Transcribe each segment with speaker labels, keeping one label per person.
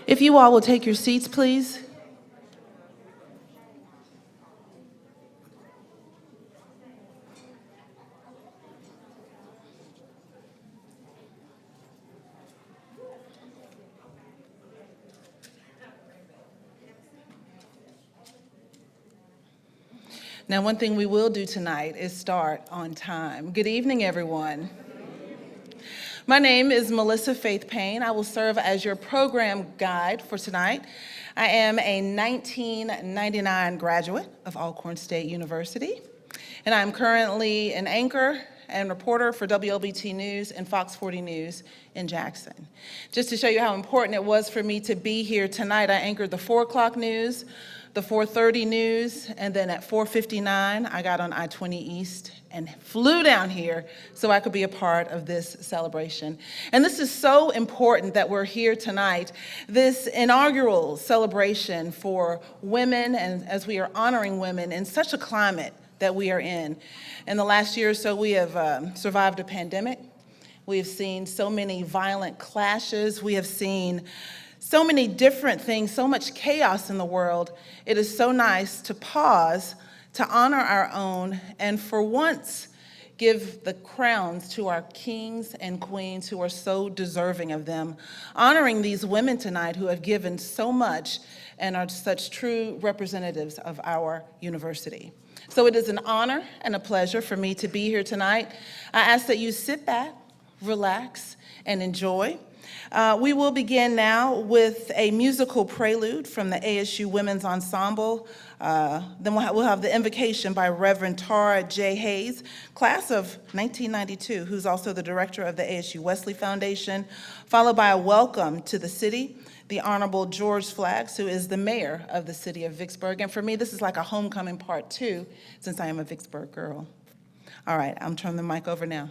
Speaker 1: If you all will take your seats, please. Now, one thing we will do tonight is start on time. Good evening, everyone. My name is Melissa Faith Payne. I will serve as your program guide for tonight. I am a 1999 graduate of Alcorn State University, and I'm currently an anchor and reporter for WLBT News and Fox 40 News in Jackson. Just to show you how important it was for me to be here tonight, I anchored the 4 o'clock news, the 4:30 news, and then at 4:59, I got on I-20 East and flew down here so I could be a part of this celebration. And this is so important that we're here tonight, this inaugural celebration for women, and as we are honoring women in such a climate that we are in. In the last year or so, we have survived a pandemic. We have seen so many violent clashes. We have seen so many different things, so much chaos in the world. It is so nice to pause, to honor our own, and for once, give the crowns to our kings and queens who are so deserving of them. Honoring these women tonight who have given so much and are such true representatives of our university. So it is an honor and a pleasure for me to be here tonight. I ask that you sit back, relax, and enjoy. We will begin now with a musical prelude from the ASU Women's Ensemble. Then we'll have the invocation by Reverend Tara J. Hayes, class of 1992, who's also the director of the ASU Wesley Foundation, followed by a welcome to the city, the Honorable George Flaggs, who is the mayor of the city of Vicksburg. And for me, this is like a homecoming part 2, since I am a Vicksburg girl. All right, I'm turning the mic over now.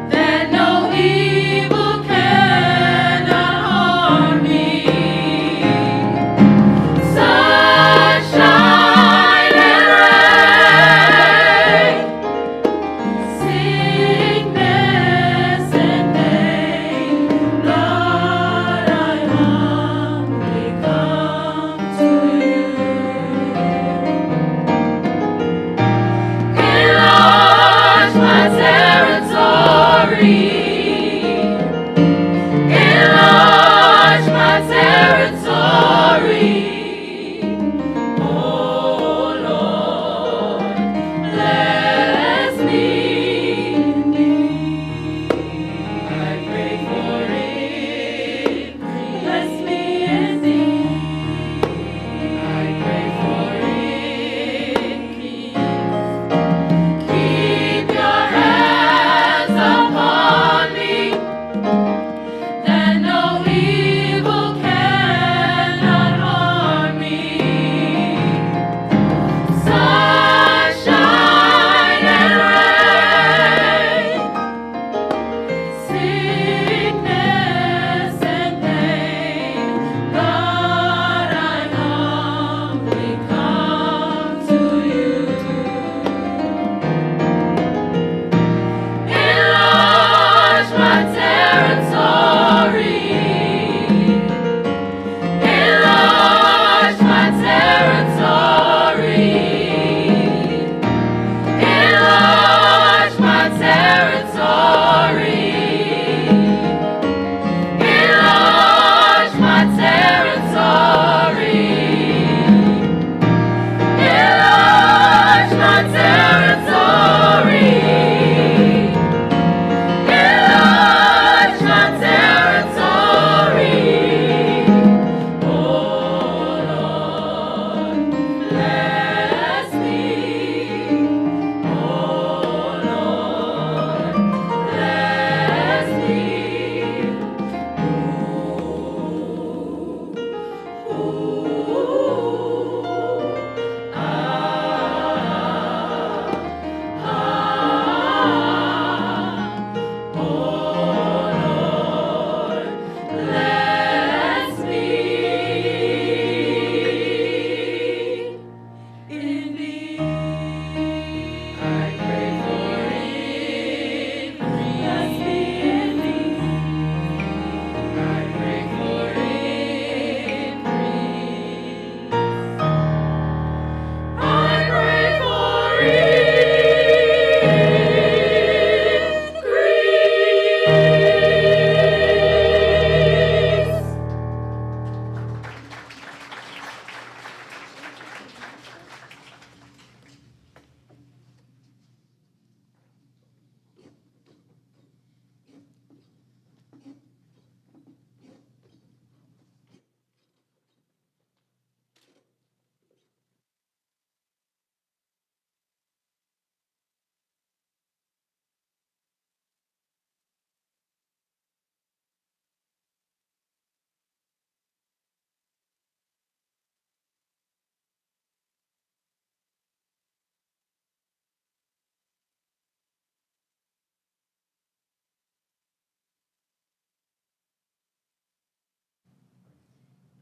Speaker 2: That no evil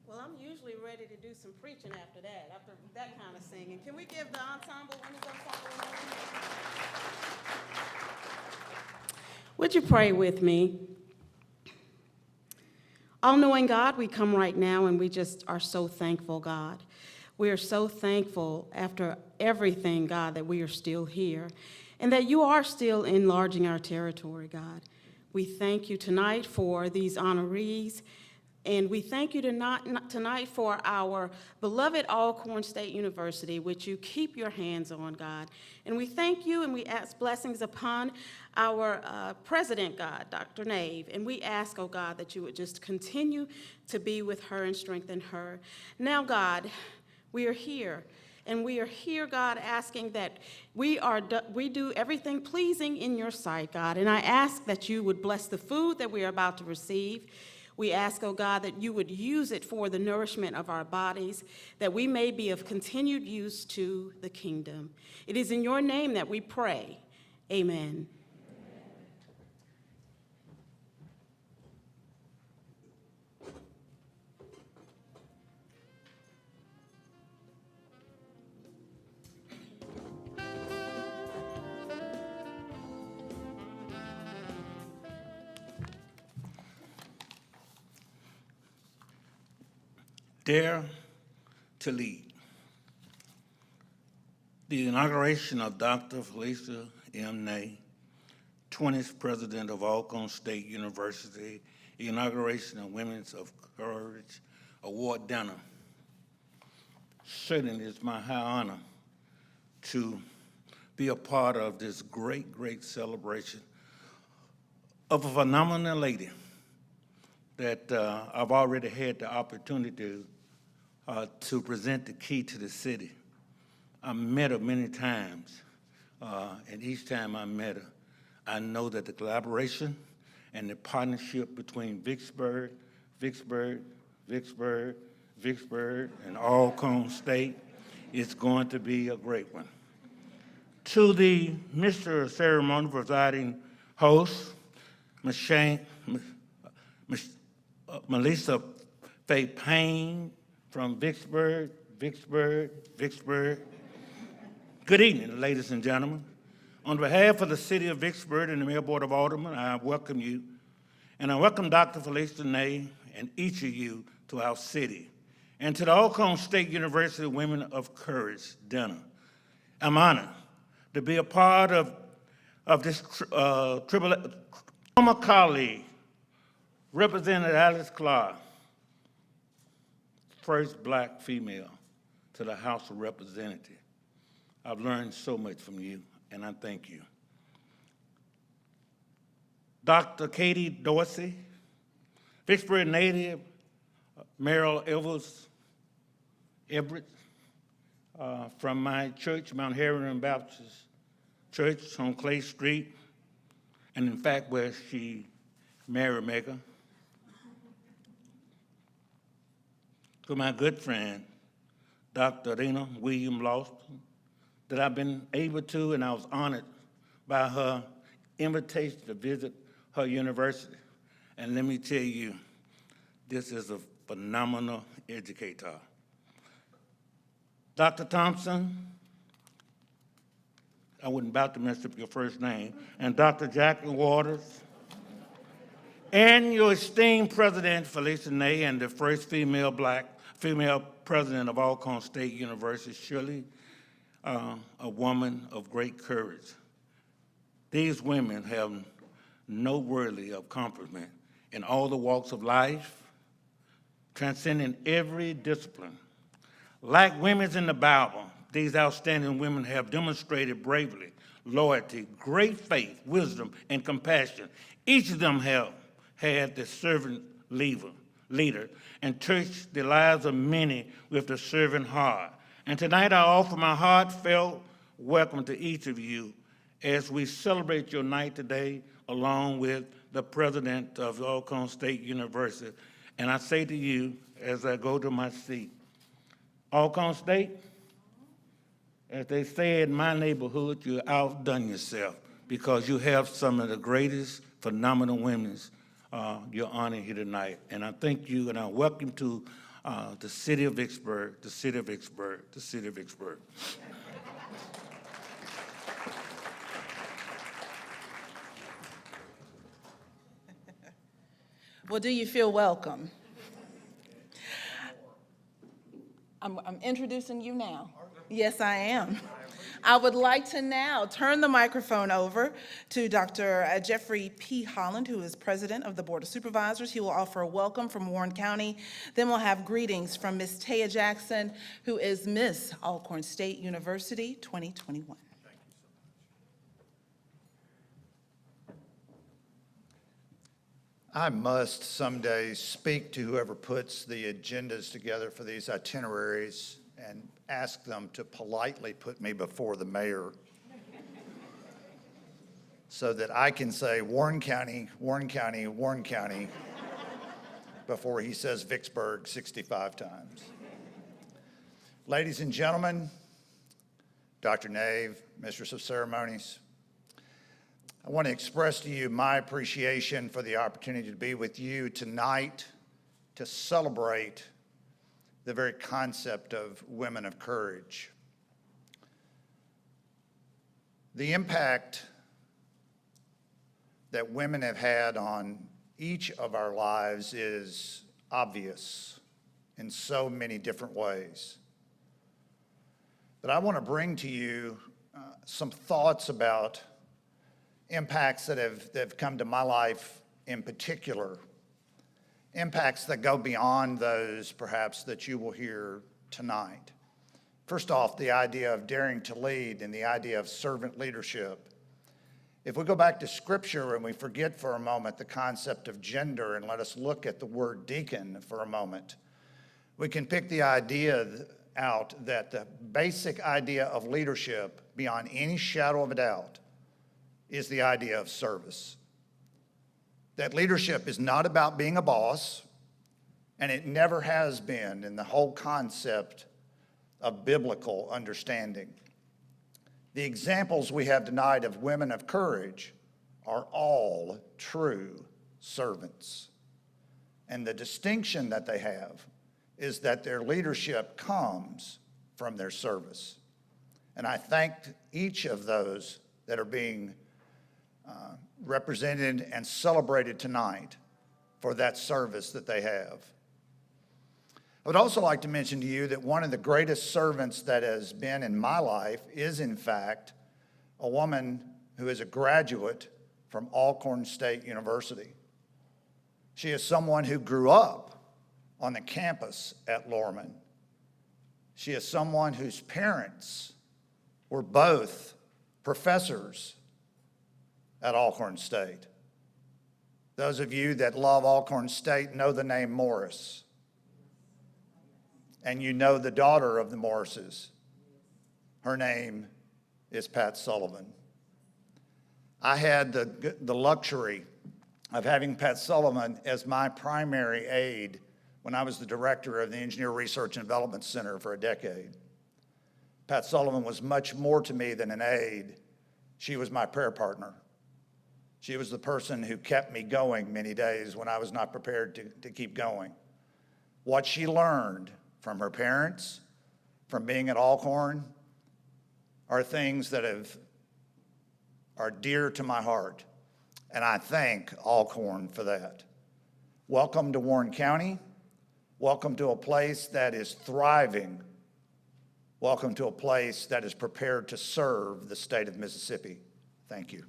Speaker 2: Well, I'm usually ready to do some preaching after that kind of singing. Can we give the ensemble, women's ensemble, a moment? Would you pray with me? All-knowing God, we come right now and we just are so thankful, God. We are so thankful after everything, God, that we are still here and that you are still enlarging our territory, God. We thank you tonight for these honorees, and we thank you tonight for our beloved Alcorn State University, which you keep your hands on, God. And we thank you and we ask blessings upon our president, God, Dr. M.Nave. And we ask, oh God, that you would just continue to be with her and strengthen her. Now, God, we are here. And we are here, God, asking that we do everything pleasing in your sight, God. And I ask that you would bless the food that we are about to receive. We ask, oh God, that you would use it for the nourishment of our bodies, that we may be of continued use to the kingdom. It is in your name that we pray. Amen.
Speaker 3: Dare to lead. The inauguration of Dr. Felecia M.Nave, 20th president of Alcorn State University, the inauguration of Women's of Courage Award dinner. Certainly it's my high honor to be a part of this great, great celebration of a phenomenal lady that I've already had the opportunity to present the key to the city. I met her many times, and each time I met her, I know that the collaboration and the partnership between Vicksburg, and Alcorn State is going to be a great one. To the Mr. Ceremony presiding host, Melissa Faith Payne from Vicksburg. Good evening, ladies and gentlemen. On behalf of the City of Vicksburg and the Mayor Board of Aldermen, I welcome you, and I welcome Dr. Felecia M.Nave and each of you to our city, and to the Alcorn State University Women of Courage dinner. I'm honored to be a part of this former colleague, Representative Alice Clark, first black female to the House of Representatives. I've learned so much from you, and I thank you. Dr. Katie Dorsey, Vicksburg native, Merrill Everett, from my church, Mount Herriman Baptist Church on Clay Street, and in fact, where she married Mega. To my good friend, Dr. Rena William Lawson, that I've been able to, and I was honored by her invitation to visit her university. And let me tell you, this is a phenomenal educator. Dr. Thompson, I wasn't about to mess up your first name, and Dr. Jackie Waters, and your esteemed President, Felecia M.Nave, and the first female president of Alcorn State University, Shirley, a woman of great courage. These women have noteworthy accomplishment in all the walks of life, transcending every discipline. Like women in the Bible, these outstanding women have demonstrated bravery, loyalty, great faith, wisdom, and compassion. Each of them have had the servant leader and touched the lives of many with the servant heart. And tonight I offer my heartfelt welcome to each of you as we celebrate your night today along with the president of Alcorn State University. And I say to you as I go to my seat, Alcorn State, as they say in my neighborhood, you outdone yourself because you have some of the greatest phenomenal women you're honoring here tonight. And I thank you and I welcome to the city of Vicksburg, the city of Vicksburg, the city of Vicksburg.
Speaker 1: Well, do you feel welcome? I'm introducing you now. Yes, I am. I would like to now turn the microphone over to Dr. Jeffrey P. Holland, who is president of the Board of Supervisors. He will offer a welcome from Warren County. Then we'll have greetings from Ms. Taya Jackson, who is Miss Alcorn State University 2021.
Speaker 4: I must someday speak to whoever puts the agendas together for these itineraries and ask them to politely put me before the mayor so that I can say Warren County, Warren County, Warren County before he says Vicksburg 65 times. Ladies and gentlemen, Dr. M.Nave, Mistress of Ceremonies, I want to express to you my appreciation for the opportunity to be with you tonight to celebrate the very concept of women of courage. The impact that women have had on each of our lives is obvious in so many different ways. But I want to bring to you some thoughts about impacts that have come to my life in particular, impacts that go beyond those perhaps that you will hear tonight. First off, the idea of daring to lead and the idea of servant leadership. If we go back to Scripture and we forget for a moment the concept of gender and let us look at the word deacon for a moment, we can pick the idea out that the basic idea of leadership, beyond any shadow of a doubt, is the idea of service. That leadership is not about being a boss, and it never has been in the whole concept of biblical understanding. The examples we have tonight of women of courage are all true servants. And the distinction that they have is that their leadership comes from their service. And I thank each of those that are being represented and celebrated tonight for that service that they have. I would also like to mention to you that one of the greatest servants that has been in my life is, in fact, a woman who is a graduate from Alcorn State University. She is someone who grew up on the campus at Lorman. She is someone whose parents were both professors at Alcorn State. Those of you that love Alcorn State know the name Morris. And you know the daughter of the Morrises. Her name is Pat Sullivan. I had the luxury of having Pat Sullivan as my primary aide when I was the director of the Engineer Research and Development Center for a decade. Pat Sullivan was much more to me than an aide. She was my prayer partner. She was the person who kept me going many days when I was not prepared to keep going. What she learned from her parents, from being at Alcorn, are things that are dear to my heart. And I thank Alcorn for that. Welcome to Warren County. Welcome to a place that is thriving. Welcome to a place that is prepared to serve the state of Mississippi. Thank you.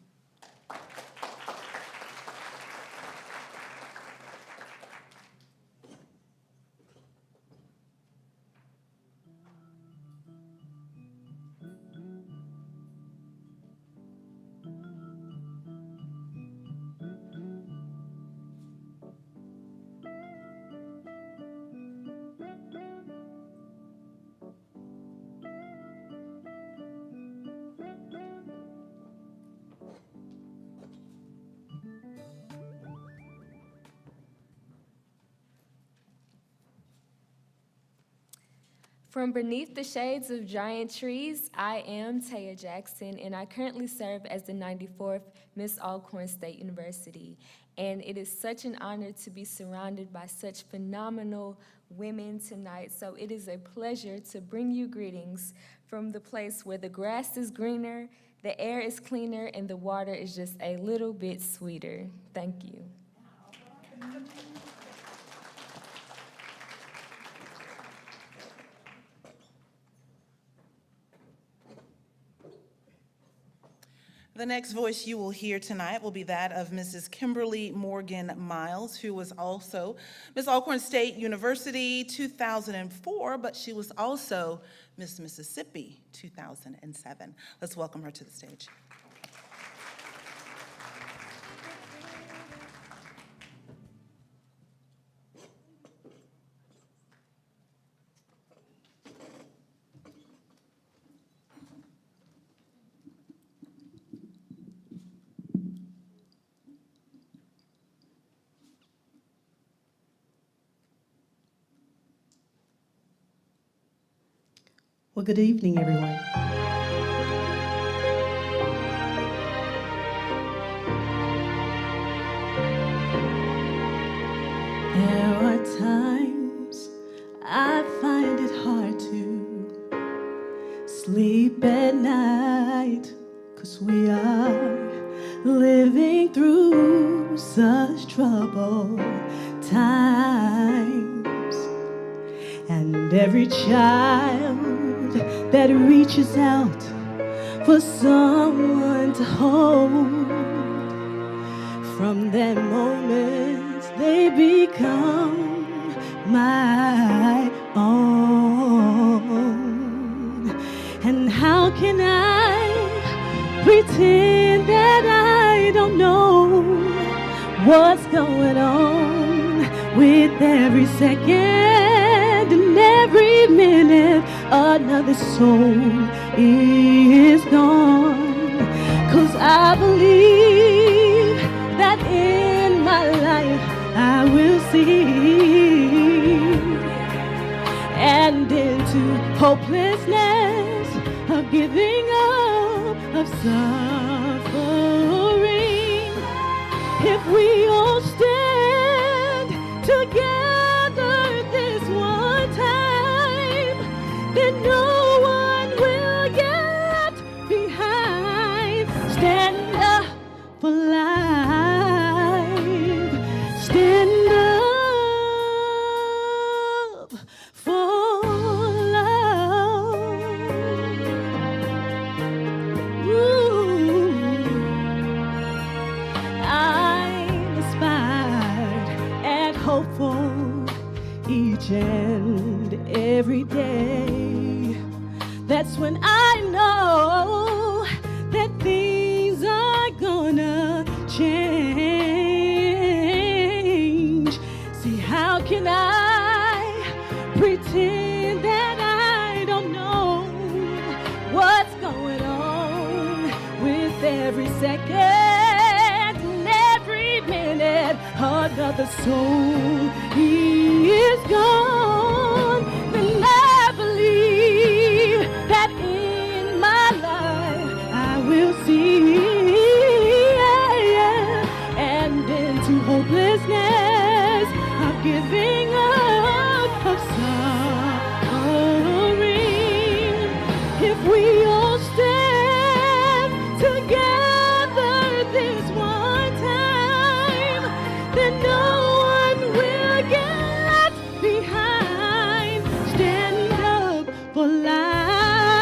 Speaker 5: From beneath the shades of giant trees, I am Taya Jackson, and I currently serve as the 94th Miss Alcorn State University. And it is such an honor to be surrounded by such phenomenal women tonight. So it is a pleasure to bring you greetings from the place where the grass is greener, the air is cleaner, and the water is just a little bit sweeter. Thank you.
Speaker 1: The next voice you will hear tonight will be that of Mrs. Kimberly Morgan Miles, who was also Miss Alcorn State University 2004, but she was also Miss Mississippi 2007. Let's welcome her to the stage.
Speaker 6: Well, good evening, everyone. There are times I find it hard to sleep at night, 'cause we are living through such troubled times. And every child that reaches out for someone to hold, from that moment they become my own. And how can I pretend that I don't know what's going on with every second and every minute another soul is gone? 'Cause I believe that in my life I will see, and into hopelessness of giving up, of suffering, if we all stand together this one time, then no one will get behind. Stand up for life. Stand up for love. Ooh. I'm inspired and hopeful each and every day. That's when I know that things are gonna change. See, how can I pretend that I don't know what's going on with every second and every minute another soul is gone? Then I believe that in my life I will see, and into hopelessness of giving up, of suffering, if we all stand together this one time, then no one will get behind. Stand up for life.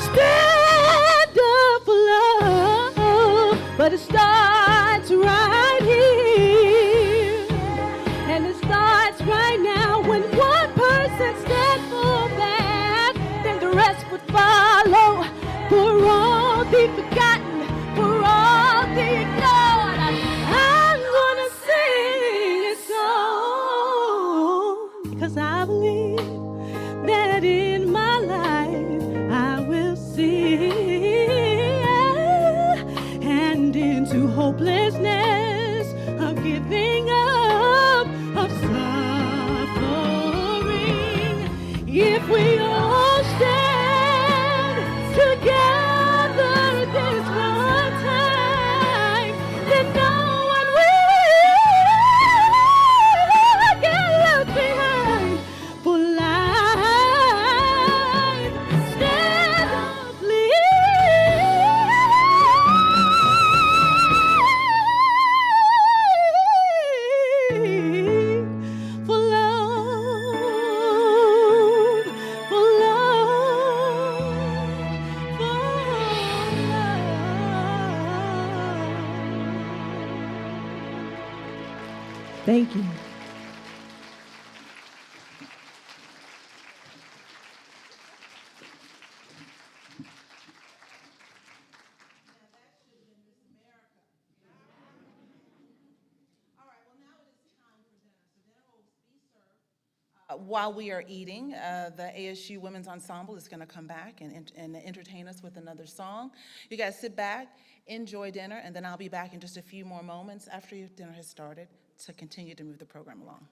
Speaker 6: Stand up for love. But it starts right here, and it starts right now. When one person stands for that, then the rest would follow. For all the forgotten, for all the ignored, I'm gonna sing a song, 'cause I believe that in my life I will see, and into hopelessness of giving up, of suffering, if we all stand together this one time, then no Thank you.
Speaker 1: While we are eating, the ASU Women's Ensemble is going to come back and entertain us with another song. You guys sit back, enjoy dinner, and then I'll be back in just a few more moments after your dinner has started to continue to move the program along.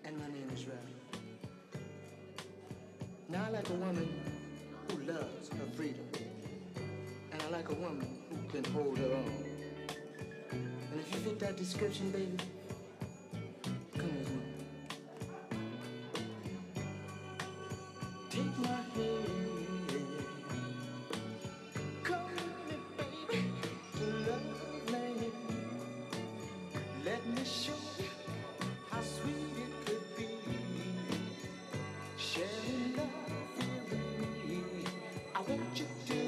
Speaker 7: And my name is Ravi. Now I like a woman who loves her freedom. And I like a woman who can hold her own. And if you fit that description, baby, come with me. Take my hand. Come with me, baby, to love land. Let me show you how sweet it could be. Sharing love with me. I want you to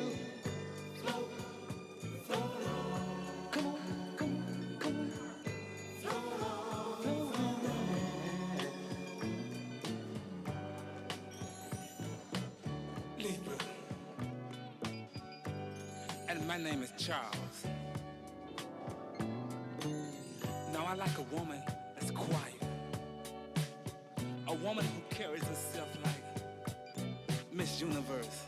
Speaker 7: float, float on. Come on, come on, come on. Float on, float on.
Speaker 8: Libra. And my name is Charles. Now I like a woman that's quiet. A woman who carries herself like Miss Universe.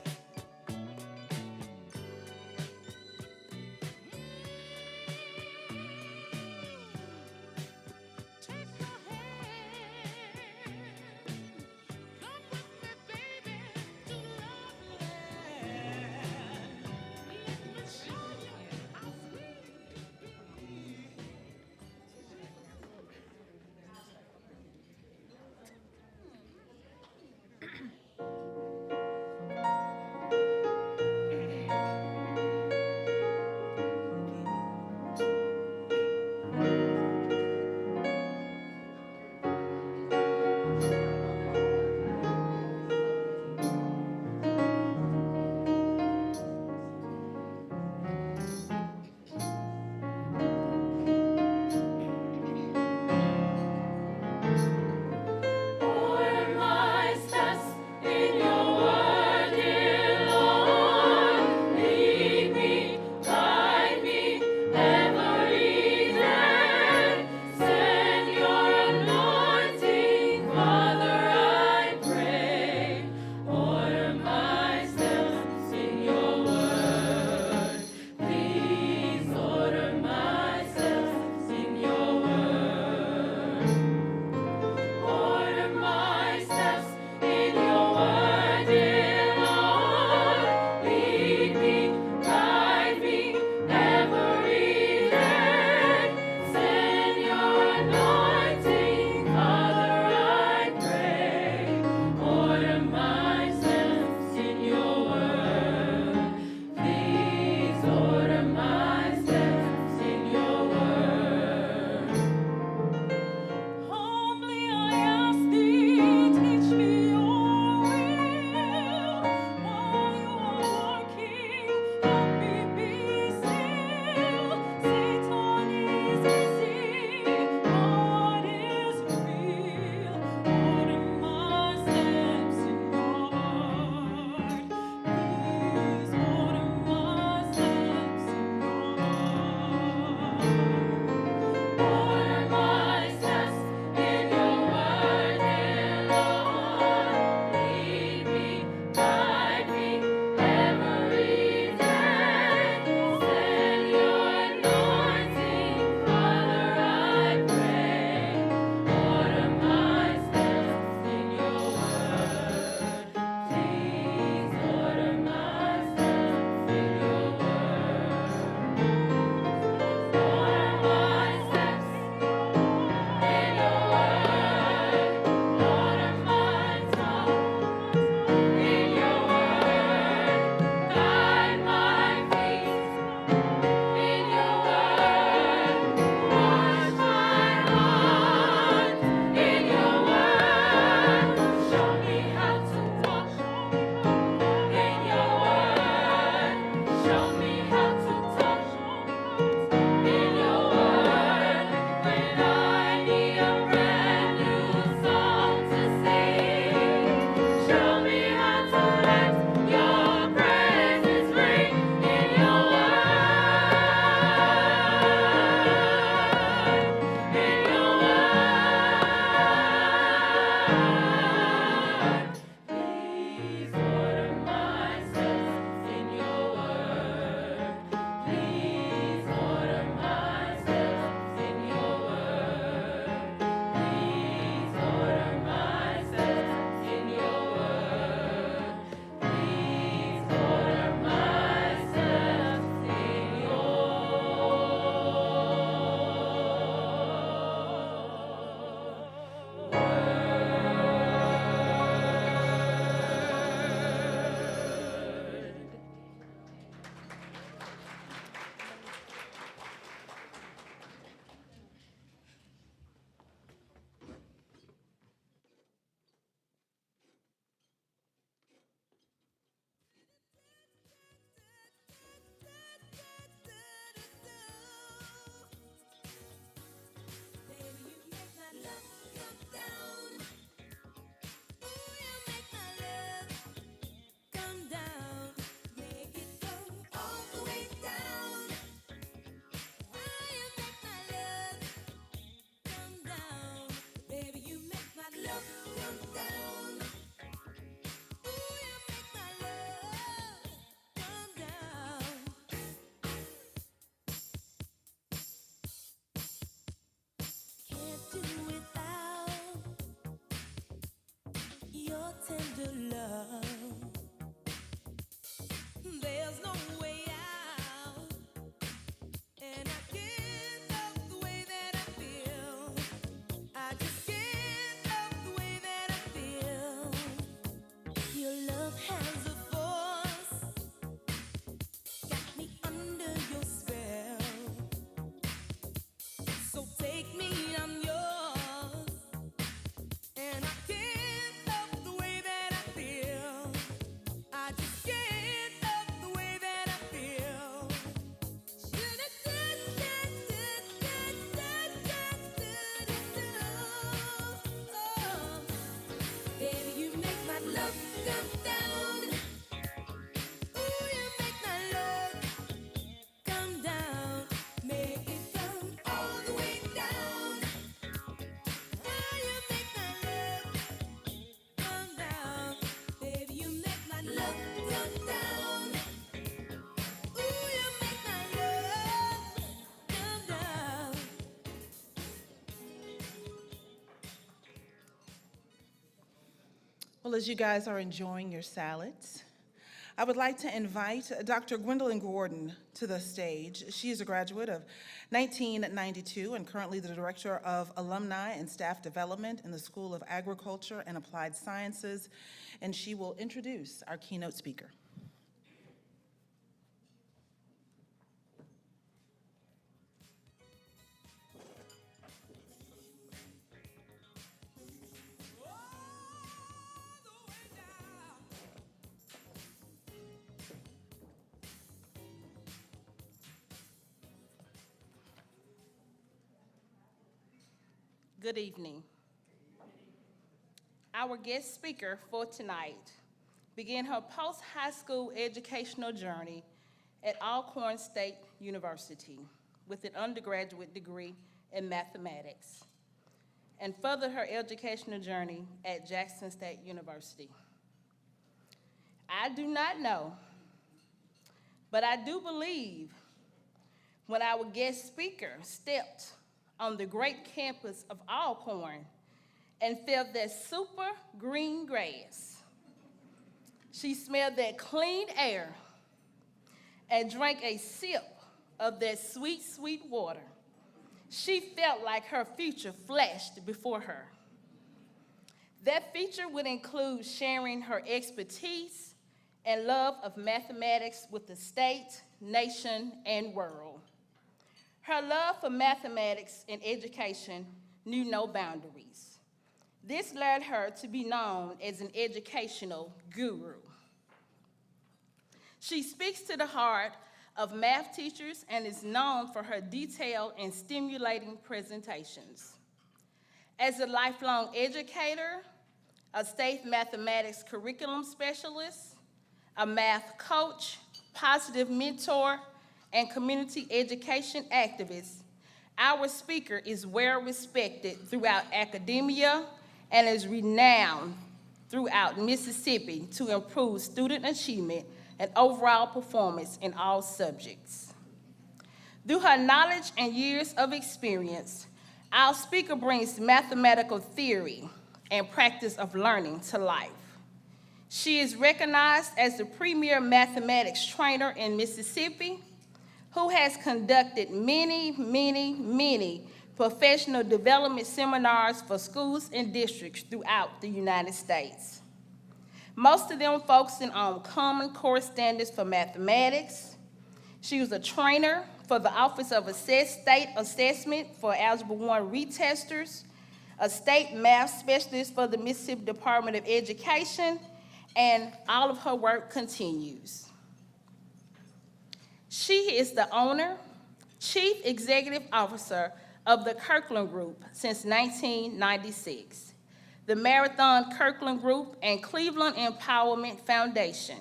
Speaker 7: tender love. There's no way out, and I can't help the way that I feel. I just can't help the way that I feel. Your love has a force, got me under your spell. So take me, I'm yours, and I can't help the way that I feel. I just can't help the way that I feel. Baby, you make my love come down. Ooh, you make my love come down. Make it come all the way down. Oh, you make my love come down. Baby, you make my love come down. Ooh, you make my love come down.
Speaker 1: Well, as you guys are enjoying your salads, I would like to invite Dr. Gwendolyn Gordon to the stage. She is a graduate of 1992 and currently the Director of Alumni and Staff Development in the School of Agriculture and Applied Sciences, and she will introduce our keynote speaker.
Speaker 9: Good evening. Our guest speaker for tonight began her post-high school educational journey at Alcorn State University with an undergraduate degree in mathematics and furthered her educational journey at Jackson State University. I do not know, but I do believe when our guest speaker stepped on the great campus of Alcorn and felt that super green grass. She smelled that clean air and drank a sip of that sweet, sweet water. She felt like her future flashed before her. That future would include sharing her expertise and love of mathematics with the state, nation, and world. Her love for mathematics and education knew no boundaries. This led her to be known as an educational guru. She speaks to the heart of math teachers and is known for her detailed and stimulating presentations. As a lifelong educator, a state mathematics curriculum specialist, a math coach, positive mentor, and community education activist, our speaker is well respected throughout academia and is renowned throughout Mississippi to improve student achievement and overall performance in all subjects. Through her knowledge and years of experience, our speaker brings mathematical theory and practice of learning to life. She is recognized as the premier mathematics trainer in Mississippi, who has conducted many professional development seminars for schools and districts throughout the United States. Most of them focusing on Common Core standards for mathematics. She was a trainer for the Office of State Assessment for Algebra 1 retesters, a state math specialist for the Mississippi Department of Education, and all of her work continues. She is the owner, Chief Executive Officer of the Kirkland Group since 1996, the Marathon Kirkland Group and Cleveland Empowerment Foundation.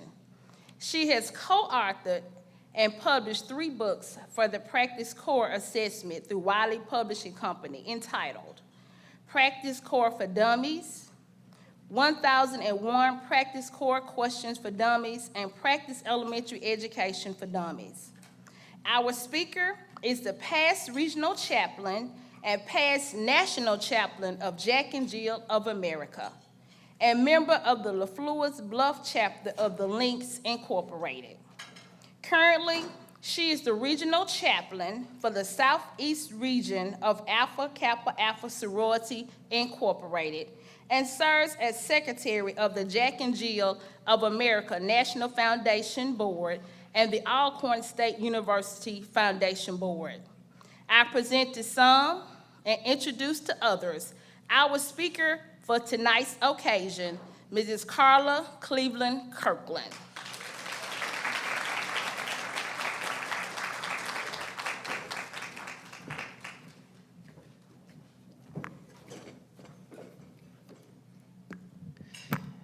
Speaker 9: She has co-authored and published 3 books for the Practice Core Assessment through Wiley Publishing Company entitled Practice Core for Dummies, 1001 Practice Core Questions for Dummies, and Practice Elementary Education for Dummies. Our speaker is the past regional chaplain and past national chaplain of Jack and Jill of America, and member of the LaFleur's Bluff chapter of the Links Incorporated. Currently, she is the regional chaplain for the Southeast region of Alpha Kappa Alpha Sorority Incorporated and serves as secretary of the Jack and Jill of America National Foundation Board and the Alcorn State University Foundation Board. I present to some and introduce to others our speaker for tonight's occasion, Mrs. Carla Cleveland Kirkland.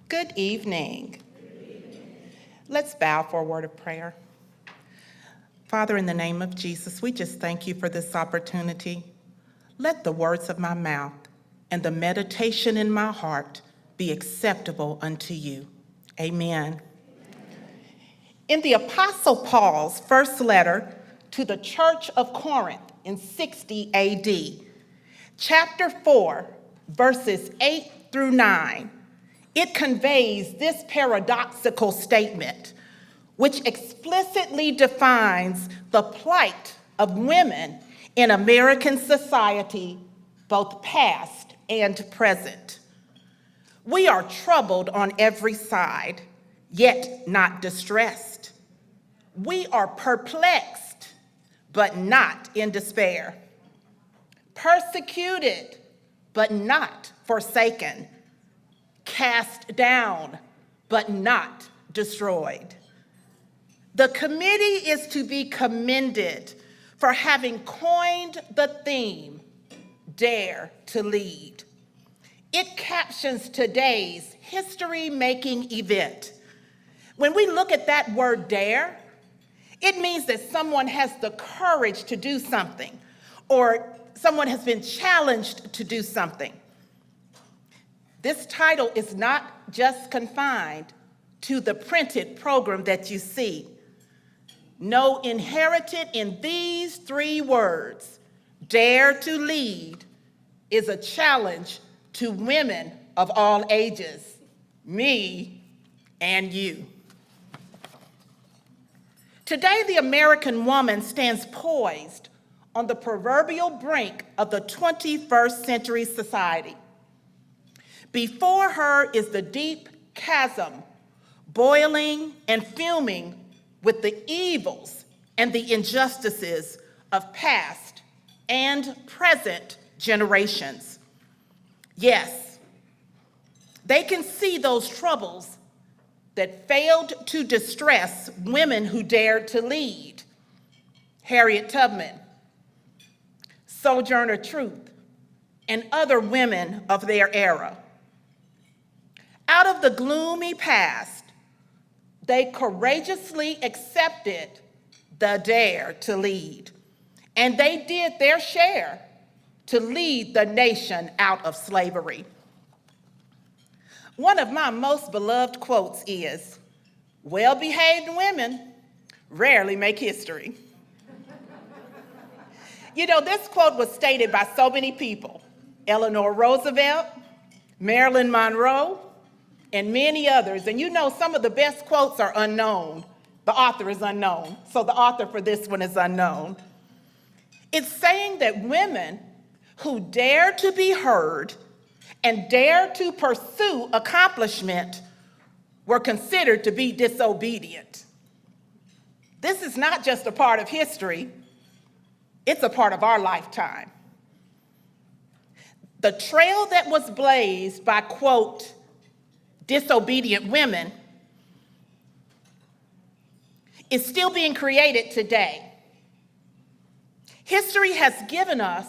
Speaker 10: Good evening. Let's bow for a word of prayer. Father, in the name of Jesus, we just thank you for this opportunity. Let the words of my mouth and the meditation in my heart be acceptable unto you. Amen. In the Apostle Paul's first letter to the Church of Corinth in 60 AD, chapter 4, verses 8 through 9, it conveys this paradoxical statement, which explicitly defines the plight of women in American society, both past and present. We are troubled on every side, yet not distressed. We are perplexed, but not in despair. Persecuted, but not forsaken. Cast down, but not destroyed. The committee is to be commended for having coined the theme, Dare to Lead. It captions today's history-making event. When we look at that word dare, it means that someone has the courage to do something, or someone has been challenged to do something. This title is not just confined to the printed program that you see. No, inherited in these 3 words, dare to lead, is a challenge to women of all ages, me and you. Today, the American woman stands poised on the proverbial brink of the 21st century society. Before her is the deep chasm, boiling and fuming with the evils and the injustices of past and present generations. Yes, they can see those troubles that failed to distress women who dared to lead. Harriet Tubman, Sojourner Truth, and other women of their era. Out of the gloomy past, they courageously accepted the dare to lead, and they did their share to lead the nation out of slavery. One of my most beloved quotes is, "Well-behaved women rarely make history." You know, this quote was stated by so many people: Eleanor Roosevelt, Marilyn Monroe, and many others. And you know, some of the best quotes are unknown. The author is unknown, so the author for this one is unknown. It's saying that women who dare to be heard and dare to pursue accomplishment were considered to be disobedient. This is not just a part of history, it's a part of our lifetime. The trail that was blazed by, quote, disobedient women is still being created today. History has given us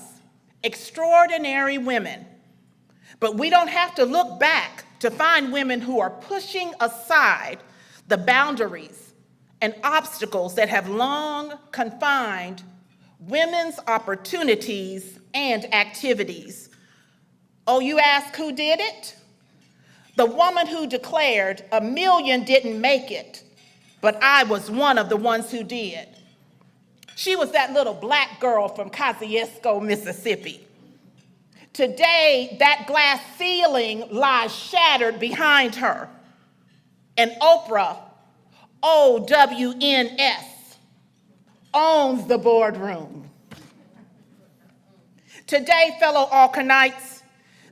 Speaker 10: extraordinary women, but we don't have to look back to find women who are pushing aside the boundaries and obstacles that have long confined women's opportunities and activities. Oh, you ask who did it? The woman who declared, "A million didn't make it, but I was one of the ones who did." She was that little black girl from Kosciuszko, Mississippi. Today, that glass ceiling lies shattered behind her. And Oprah, OWNS, owns the boardroom. Today, fellow Alcornites,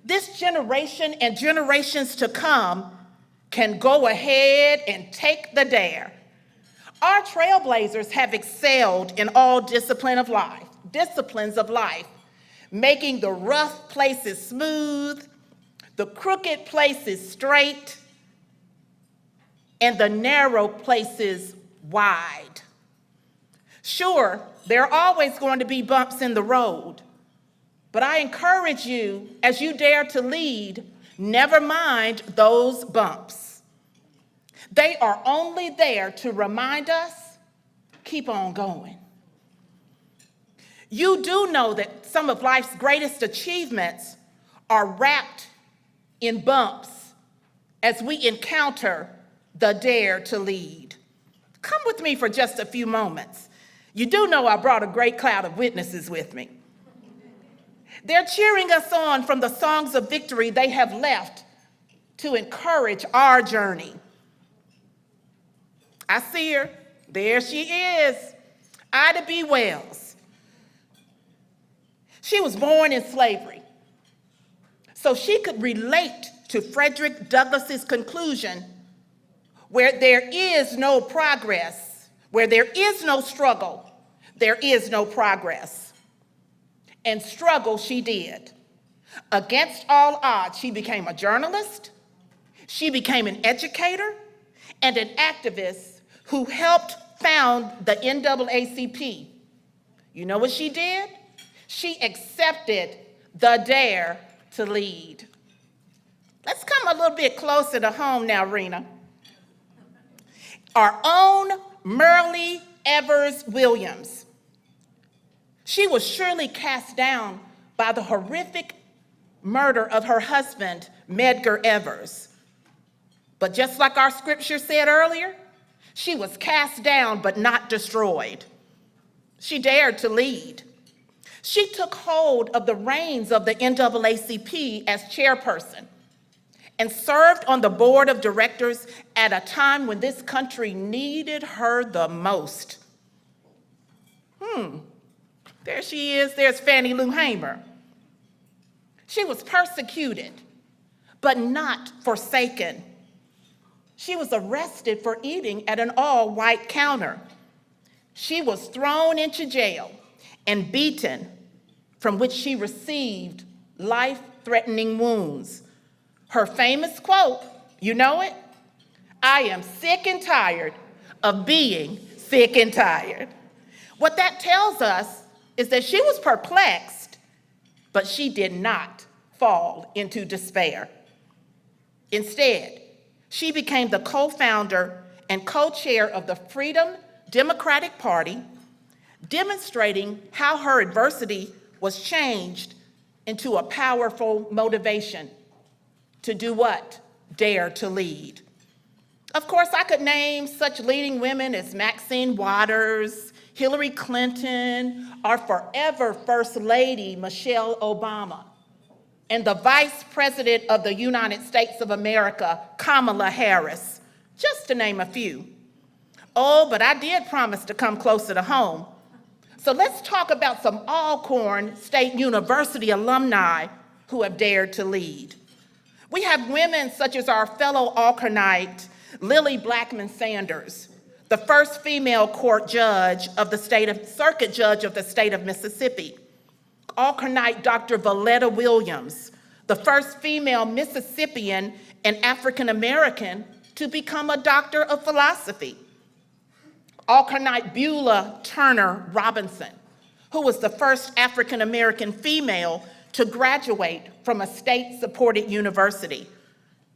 Speaker 10: this generation and generations to come can go ahead and take the dare. Our trailblazers have excelled in all disciplines of life, making the rough places smooth, the crooked places straight, and the narrow places wide. Sure, there are always going to be bumps in the road, but I encourage you, as you dare to lead, never mind those bumps. They are only there to remind us, keep on going. You do know that some of life's greatest achievements are wrapped in bumps as we encounter the dare to lead. Come with me for just a few moments. You do know I brought a great cloud of witnesses with me. They're cheering us on from the songs of victory they have left to encourage our journey. I see her. There she is, Ida B. Wells. She was born in slavery, so she could relate to Frederick Douglass's conclusion, where there is no progress, where there is no struggle, there is no progress. And struggle she did. Against all odds, she became a journalist, she became an educator, and an activist who helped found the NAACP. You know what she did? She accepted the dare to lead. Let's come a little bit closer to home now, Rena. Our own Merle Evers Williams. She was surely cast down by the horrific murder of her husband, Medgar Evers. But just like our scripture said earlier, she was cast down but not destroyed. She dared to lead. She took hold of the reins of the NAACP as chairperson and served on the board of directors at a time when this country needed her the most. There she is, there's Fannie Lou Hamer. She was persecuted, but not forsaken. She was arrested for eating at an all-white counter. She was thrown into jail and beaten, from which she received life-threatening wounds. Her famous quote, you know it? "I am sick and tired of being sick and tired." What that tells us is that she was perplexed, but she did not fall into despair. Instead, she became the co-founder and co-chair of the Freedom Democratic Party, demonstrating how her adversity was changed into a powerful motivation to do what? Dare to lead. Of course, I could name such leading women as Maxine Waters, Hillary Clinton, our forever First Lady, Michelle Obama, and the Vice President of the United States of America, Kamala Harris, just to name a few. Oh, but I did promise to come closer to home. So let's talk about some Alcorn State University alumni who have dared to lead. We have women such as our fellow Alcornite, Lily Blackman Sanders, the first female court judge of the circuit judge of the state of Mississippi. Alcornite Dr. Valletta Williams, the first female Mississippian and African American to become a doctor of philosophy. Alcornite Beulah Turner Robinson, who was the first African American female to graduate from a state-supported university.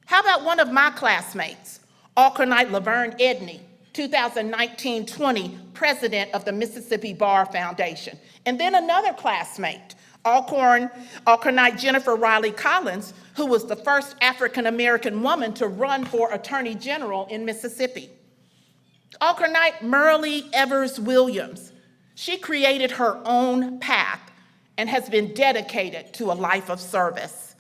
Speaker 10: How about one of my classmates, Alcornite Laverne Edney, 2019-20 president of the Mississippi Bar Foundation. And then another classmate, Alcornite Jennifer Riley Collins, who was the first African-American woman to run for Attorney General in Mississippi. Alcornite Merle Evers Williams, she created her own path and has been dedicated to a life of service.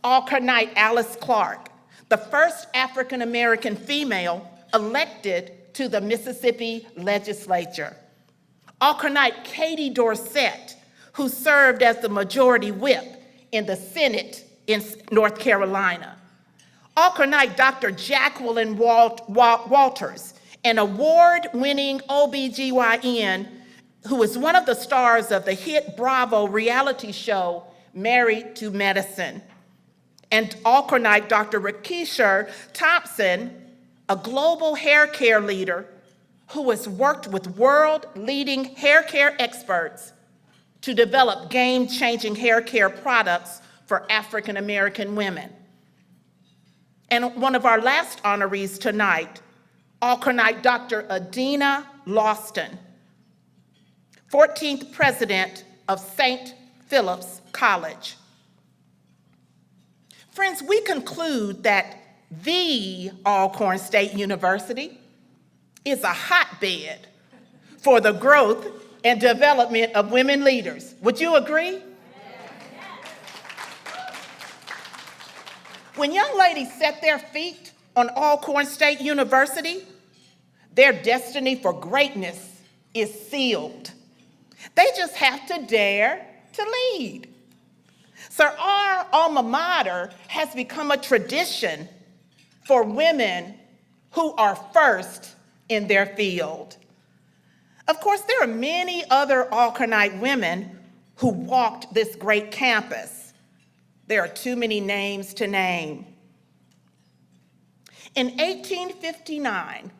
Speaker 10: Alcornite Alice Clark, the first African-American female elected to the Mississippi legislature. Alcornite Katie Dorsett, who served as the majority whip in the Senate in North Carolina. Alcornite Dr. Jacqueline Walters, an award-winning OBGYN who is one of the stars of the hit Bravo reality show, Married to Medicine. And Alcornite Dr. Rakisha Thompson, a global hair care leader who has worked with world-leading hair care experts to develop game-changing hair care products for African-American women. And one of our last honorees tonight, Alcornite Dr. Adina Lawston, 14th president of St. Philip's College. Friends, we conclude that the Alcorn State University is a hotbed for the growth and development of women leaders. Would you agree? When young ladies set their feet on Alcorn State University, their destiny for greatness is sealed. They just have to dare to lead. So our alma mater has become a tradition for women who are first in their field. Of course, there are many other Alcornite women who walked this great campus. There are too many names to name. In 1859,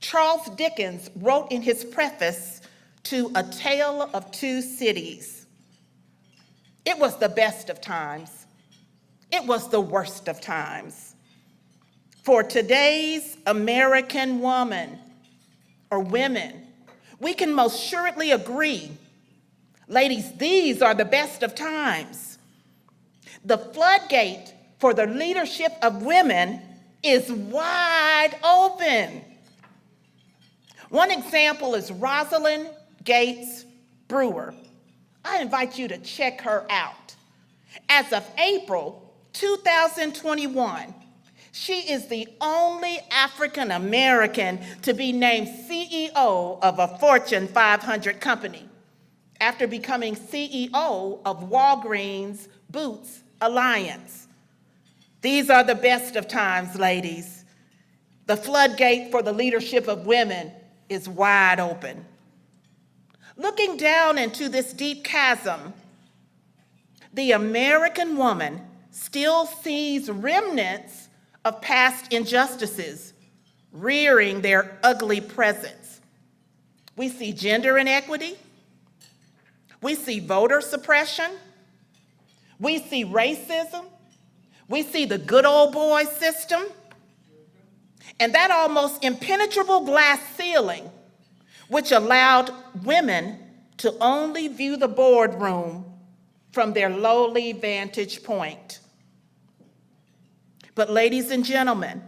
Speaker 10: Charles Dickens wrote in his preface to A Tale of Two Cities, "It was the best of times. It was the worst of times. For today's American woman or women, we can most assuredly agree, ladies, these are the best of times. The floodgate for the leadership of women is wide open." One example is Rosalind Gates Brewer. I invite you to check her out. As of April 2021, she is the only African American to be named CEO of a Fortune 500 company after becoming CEO of Walgreens Boots Alliance. These are the best of times, ladies. The floodgate for the leadership of women is wide open. Looking down into this deep chasm, the American woman still sees remnants of past injustices rearing their ugly presence. We see gender inequity. We see voter suppression. We see racism. We see the good old boy system. And that almost impenetrable glass ceiling, which allowed women to only view the boardroom from their lowly vantage point. But ladies and gentlemen,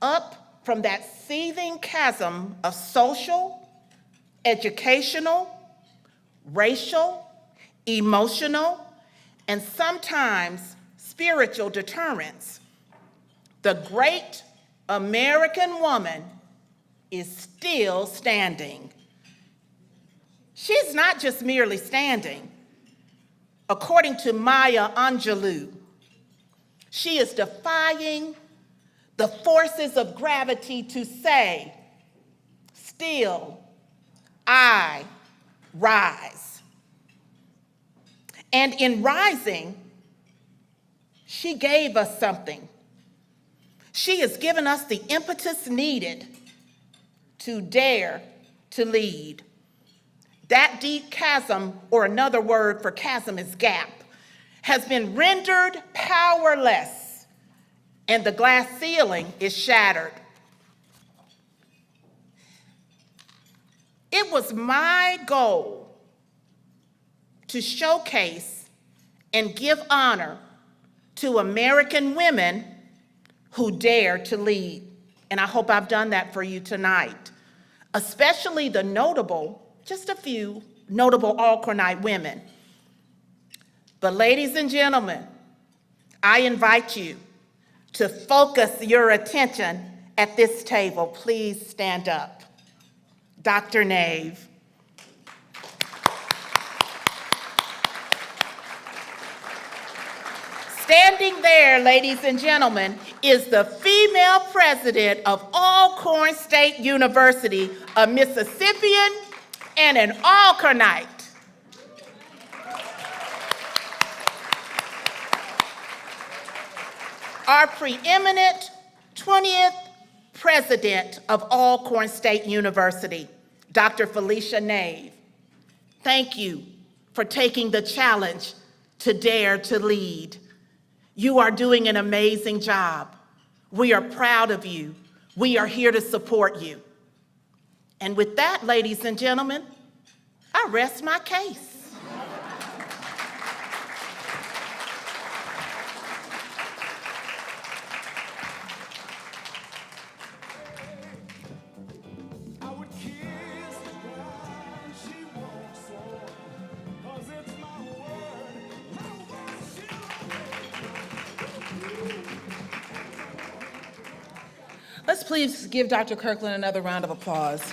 Speaker 10: up from that seething chasm of social, educational, racial, emotional, and sometimes spiritual deterrents, the great American woman is still standing. She's not just merely standing. According to Maya Angelou, she is defying the forces of gravity to say, "Still, I rise." And in rising, she gave us something. She has given us the impetus needed to dare to lead. That deep chasm, or another word for chasm is gap, has been rendered powerless, and the glass ceiling is shattered. It was my goal to showcase and give honor to American women who dare to lead. And I hope I've done that for you tonight, especially the notable, just a few notable Alcornite women. But ladies and gentlemen, I invite you to focus your attention at this table. Please stand up. Dr. M.Nave. Standing there, ladies and gentlemen, is the female president of Alcorn State University, a Mississippian and an Alcornite. Our preeminent 20th president of Alcorn State University, Dr. Felecia M.Nave. Thank you for taking the challenge to dare to lead. You are doing an amazing job. We are proud of you. We are here to support you. And with that, ladies and gentlemen, I rest my case.
Speaker 7: I would kiss the ground she walks on, 'cause it's my word
Speaker 1: Let's please give Dr. Kirkland another round of applause.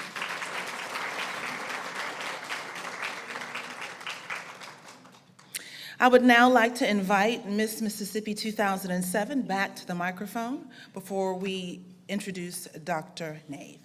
Speaker 1: I would now like to invite Miss Mississippi 2007 back to the microphone before we introduce Dr. M.Nave.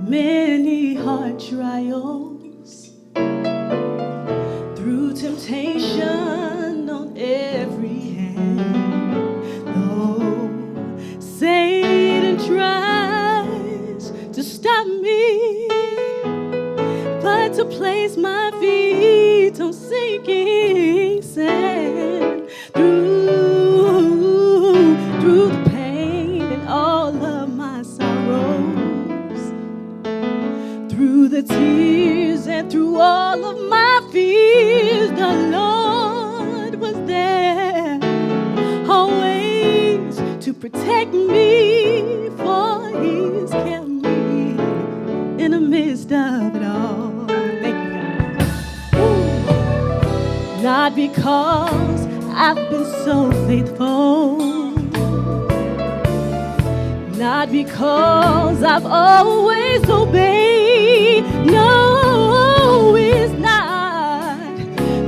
Speaker 6: Many hard trials, through temptation on every hand. Though Satan tries to stop me, but to place my feet on sinking sand. Through the pain and all of my sorrows, through the tears and through all of my fears, the Lord was there, always to protect me, for He's kept me in the midst of it all. Thank you, God. Ooh. Not because I've been so faithful, not because I've always obeyed. No, it's not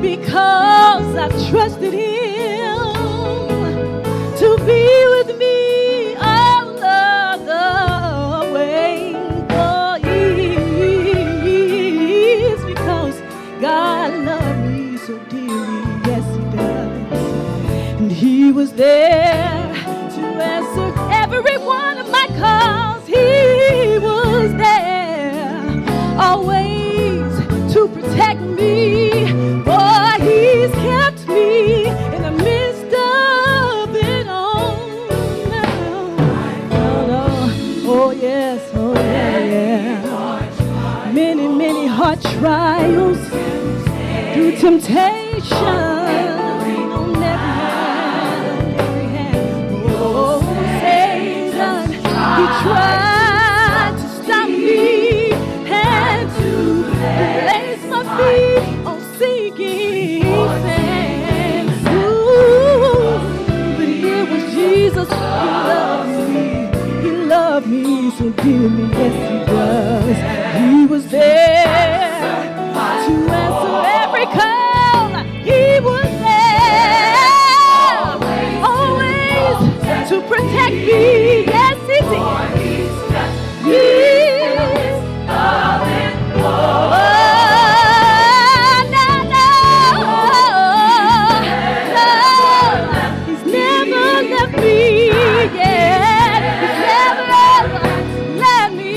Speaker 6: because I've trusted Him to be with me all of the way. Oh, it's because God loved me so dearly. Yes, He does. And He was there to answer every one of my calls. He was there, always to protect me. For He's kept me in the midst of it all. Oh yes, oh yeah. Many, many hard trials, through temptation. He tried to stop me and to place my feet on sinking sand. Ooh, but it was Jesus who loved me. He loved me so dearly, yes He does. He was there to answer every call. He was there, always to protect me. Yes, He did. He's never left me yet. He's never let me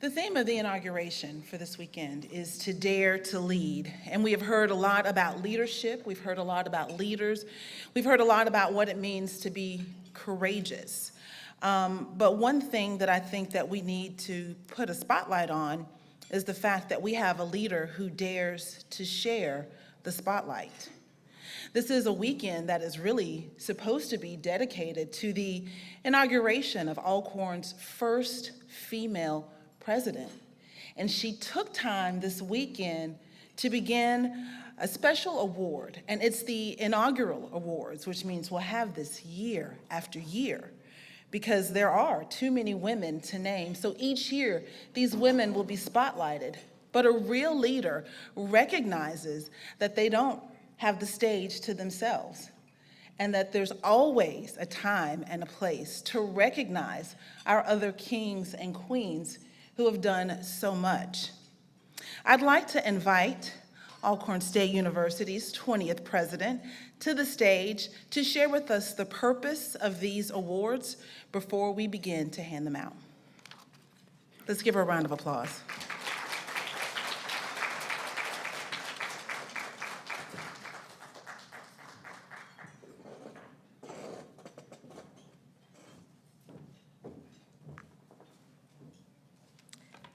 Speaker 1: The theme of the inauguration for this weekend is to dare to lead. And we have heard a lot about leadership. We've heard a lot about leaders. We've heard a lot about what it means to be courageous. But one thing that I think that we need to put a spotlight on is the fact that we have a leader who dares to share the spotlight. This is a weekend that is really supposed to be dedicated to the inauguration of Alcorn's first female president. And she took time this weekend to begin a special award, and it's the Inaugural Awards, which means we'll have this year after year, because there are too many women to name. So each year, these women will be spotlighted. But a real leader recognizes that they don't have the stage to themselves, and that there's always a time and a place to recognize our other kings and queens who have done so much. I'd like to invite Alcorn State University's 20th president to the stage to share with us the purpose of these awards before we begin to hand them out. Let's give her a round of applause.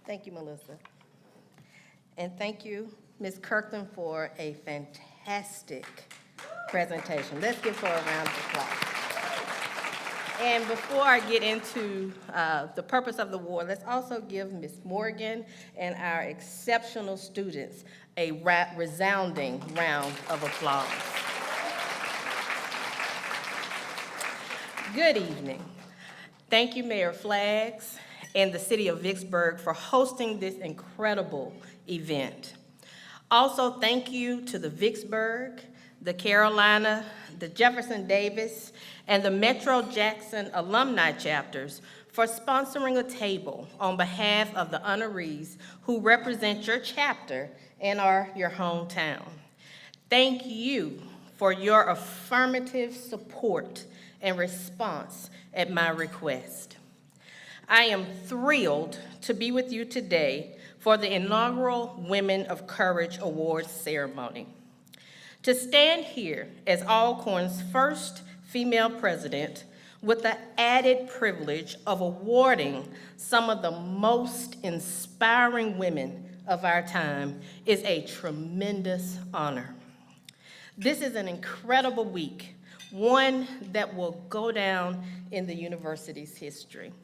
Speaker 11: Thank you, Melissa. And thank you, Ms. Kirkland, for a fantastic presentation. Let's give her a round of applause. And before I get into the purpose of the award, let's also give Ms. Morgan and our exceptional students a resounding round of applause. Good evening. Thank you, Mayor Flaggs and the City of Vicksburg for hosting this incredible event. Also, thank you to the Vicksburg, the Carolina, the Jefferson Davis, and the Metro Jackson alumni chapters for sponsoring a table on behalf of the honorees who represent your chapter and are your hometown. Thank you for your affirmative support and response at my request. I am thrilled to be with you today for the inaugural Women of Courage Awards ceremony. To stand here as Alcorn's first female president with the added privilege of awarding some of the most inspiring women of our time is a tremendous honor. This is an incredible week, one that will go down in the university's history.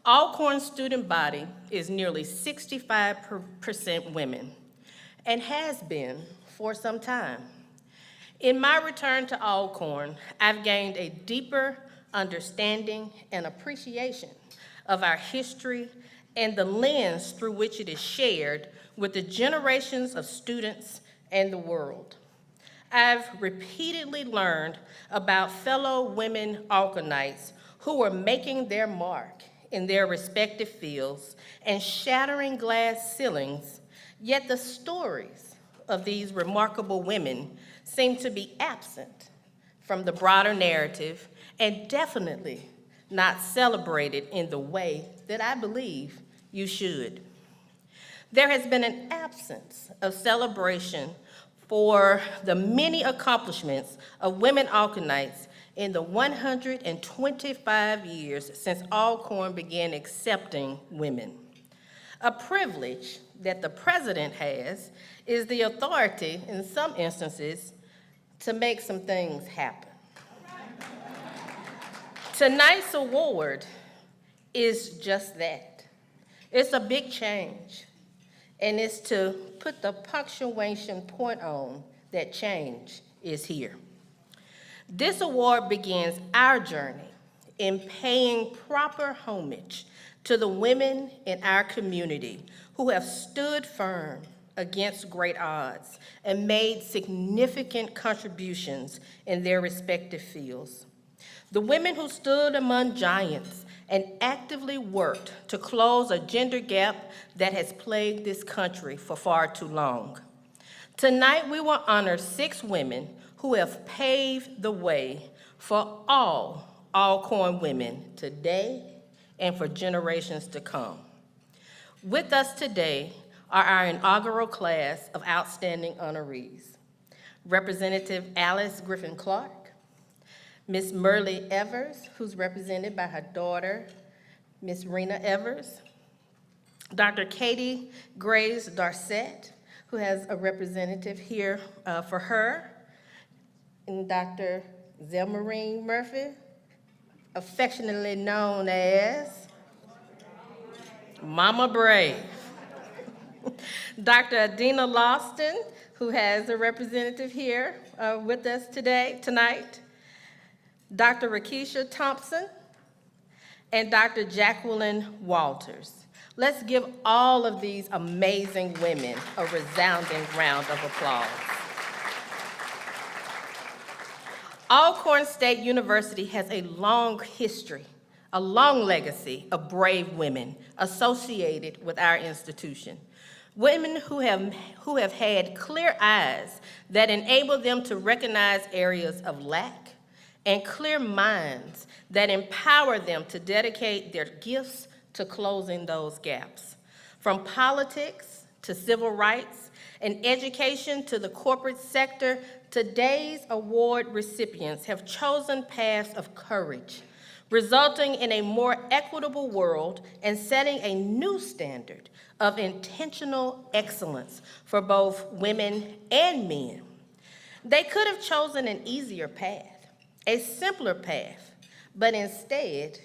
Speaker 11: Alcorn's student body is nearly 65% women and has been for some time. In my return to Alcorn, I've gained a deeper understanding and appreciation of our history and the lens through which it is shared with the generations of students and the world. I've repeatedly learned about fellow women Alcornites who are making their mark in their respective fields and shattering glass ceilings, yet the stories of these remarkable women seem to be absent from the broader narrative and definitely not celebrated in the way that I believe you should. There has been an absence of celebration for the many accomplishments of women Alcornites in the 125 years since Alcorn began accepting women. A privilege that the president has is the authority, in some instances, to make some things happen. Tonight's award is just that. It's a big change, and it's to put the punctuation point on that change is here. This award begins our journey in paying proper homage to the women in our community who have stood firm against great odds and made significant contributions in their respective fields. The women who stood among giants and actively worked to close a gender gap that has plagued this country for far too long. Tonight, we will honor 6 women who have paved the way for all Alcorn women today and for generations to come. With us today are our inaugural class of outstanding honorees. Representative Alice Griffin Clark, Ms. Merle Evers, who's represented by her daughter, Ms. Rena Evers, Dr. Katie Graves Darcette, who has a representative here for her, and Dr. Zelmarine Murphy, affectionately known as Mama Brave. Dr. Adina Lawston, who has a representative here with us tonight, Dr. Rakesha Thompson, and Dr. Jacqueline Walters. Let's give all of these amazing women a resounding round of applause. Alcorn State University has a long history, a long legacy of brave women associated with our institution. Women who have had clear eyes that enable them to recognize areas of lack and clear minds that empower them to dedicate their gifts to closing those gaps. From politics to civil rights and education to the corporate sector, today's award recipients have chosen paths of courage, resulting in a more equitable world and setting a new standard of intentional excellence for both women and men. They could have chosen an easier path, a simpler path, but instead,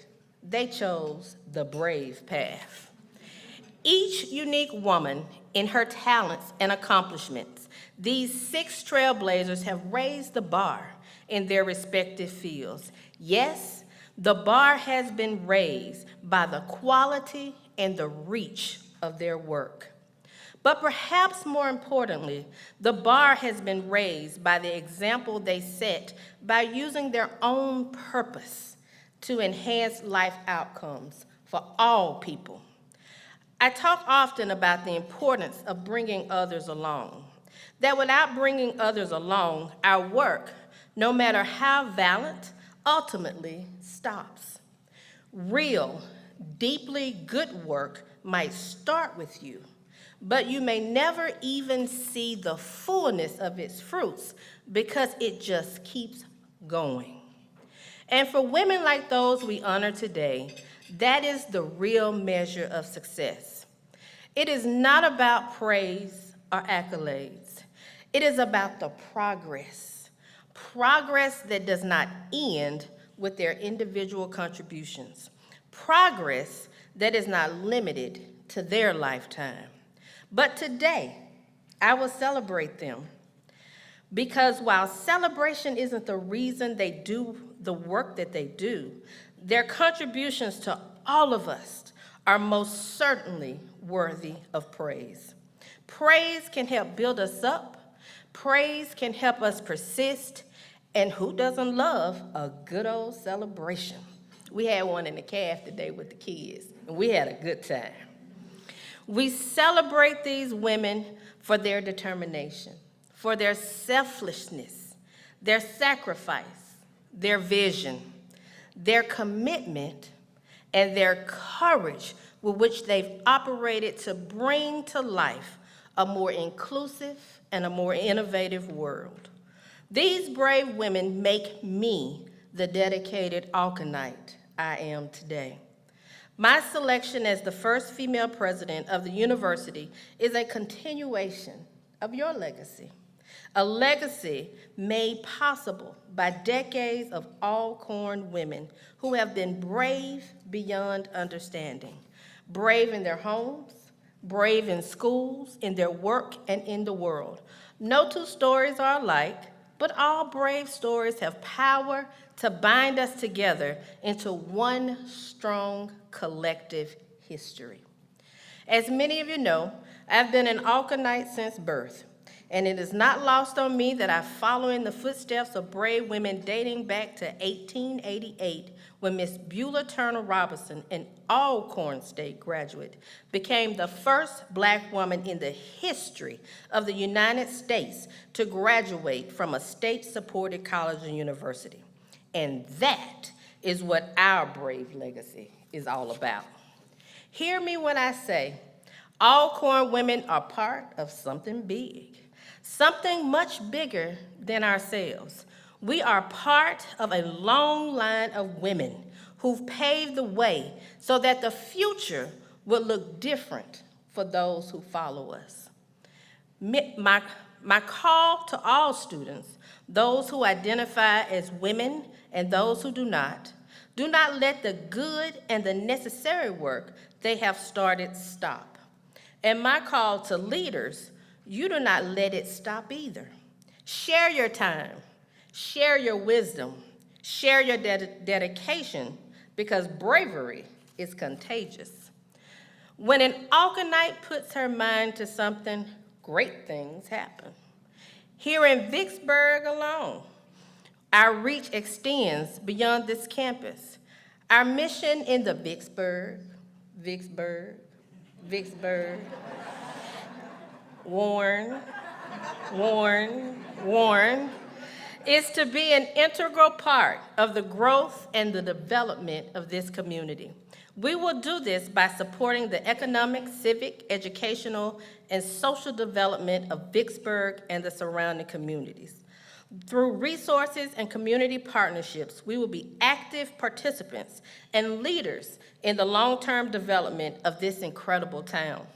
Speaker 11: they chose the brave path. Each unique woman in her talents and accomplishments, these 6 trailblazers have raised the bar in their respective fields. Yes, the bar has been raised by the quality and the reach of their work. But perhaps more importantly, the bar has been raised by the example they set by using their own purpose to enhance life outcomes for all people. I talk often about the importance of bringing others along, that without bringing others along, our work, no matter how valiant, ultimately stops. Real, deeply good work might start with you, but you may never even see the fullness of its fruits because it just keeps going. And for women like those we honor today, that is the real measure of success. It is not about praise or accolades. It is about the progress that does not end with their individual contributions, progress that is not limited to their lifetime. But today, I will celebrate them because while celebration isn't the reason they do the work that they do, their contributions to all of us are most certainly worthy of praise. Praise can help build us up. Praise can help us persist. And who doesn't love a good old celebration? We had one in the calf today with the kids, and we had a good time. We celebrate these women for their determination, for their selflessness, their sacrifice, their vision, their commitment, and their courage with which they've operated to bring to life a more inclusive and a more innovative world. These brave women make me the dedicated Alcornite I am today. My selection as the first female president of the university is a continuation of your legacy, a legacy made possible by decades of Alcorn women who have been brave beyond understanding, brave in their homes, brave in schools, in their work, and in the world. No 2 stories are alike, but all brave stories have power to bind us together into one strong collective history. As many of you know, I've been an Alcornite since birth, and it is not lost on me that I follow in the footsteps of brave women dating back to 1888, when Miss Beulah Turner Robinson, an Alcorn State graduate, became the first Black woman in the history of the United States to graduate from a state-supported college and university. And that is what our brave legacy is all about. Hear me when I say, Alcorn women are part of something big, something much bigger than ourselves. We are part of a long line of women who've paved the way so that the future will look different for those who follow us. My call to all students, those who identify as women and those who do not let the good and the necessary work they have started stop. And my call to leaders, you do not let it stop either. Share your time, share your wisdom, share your dedication, because bravery is contagious. When an Alcornite puts her mind to something, great things happen. Here in Vicksburg alone, our reach extends beyond this campus. Our mission in the Vicksburg, Warren, is to be an integral part of the growth and the development of this community. We will do this by supporting the economic, civic, educational, and social development of Vicksburg and the surrounding communities. Through resources and community partnerships, we will be active participants and leaders in the long-term development of this incredible town.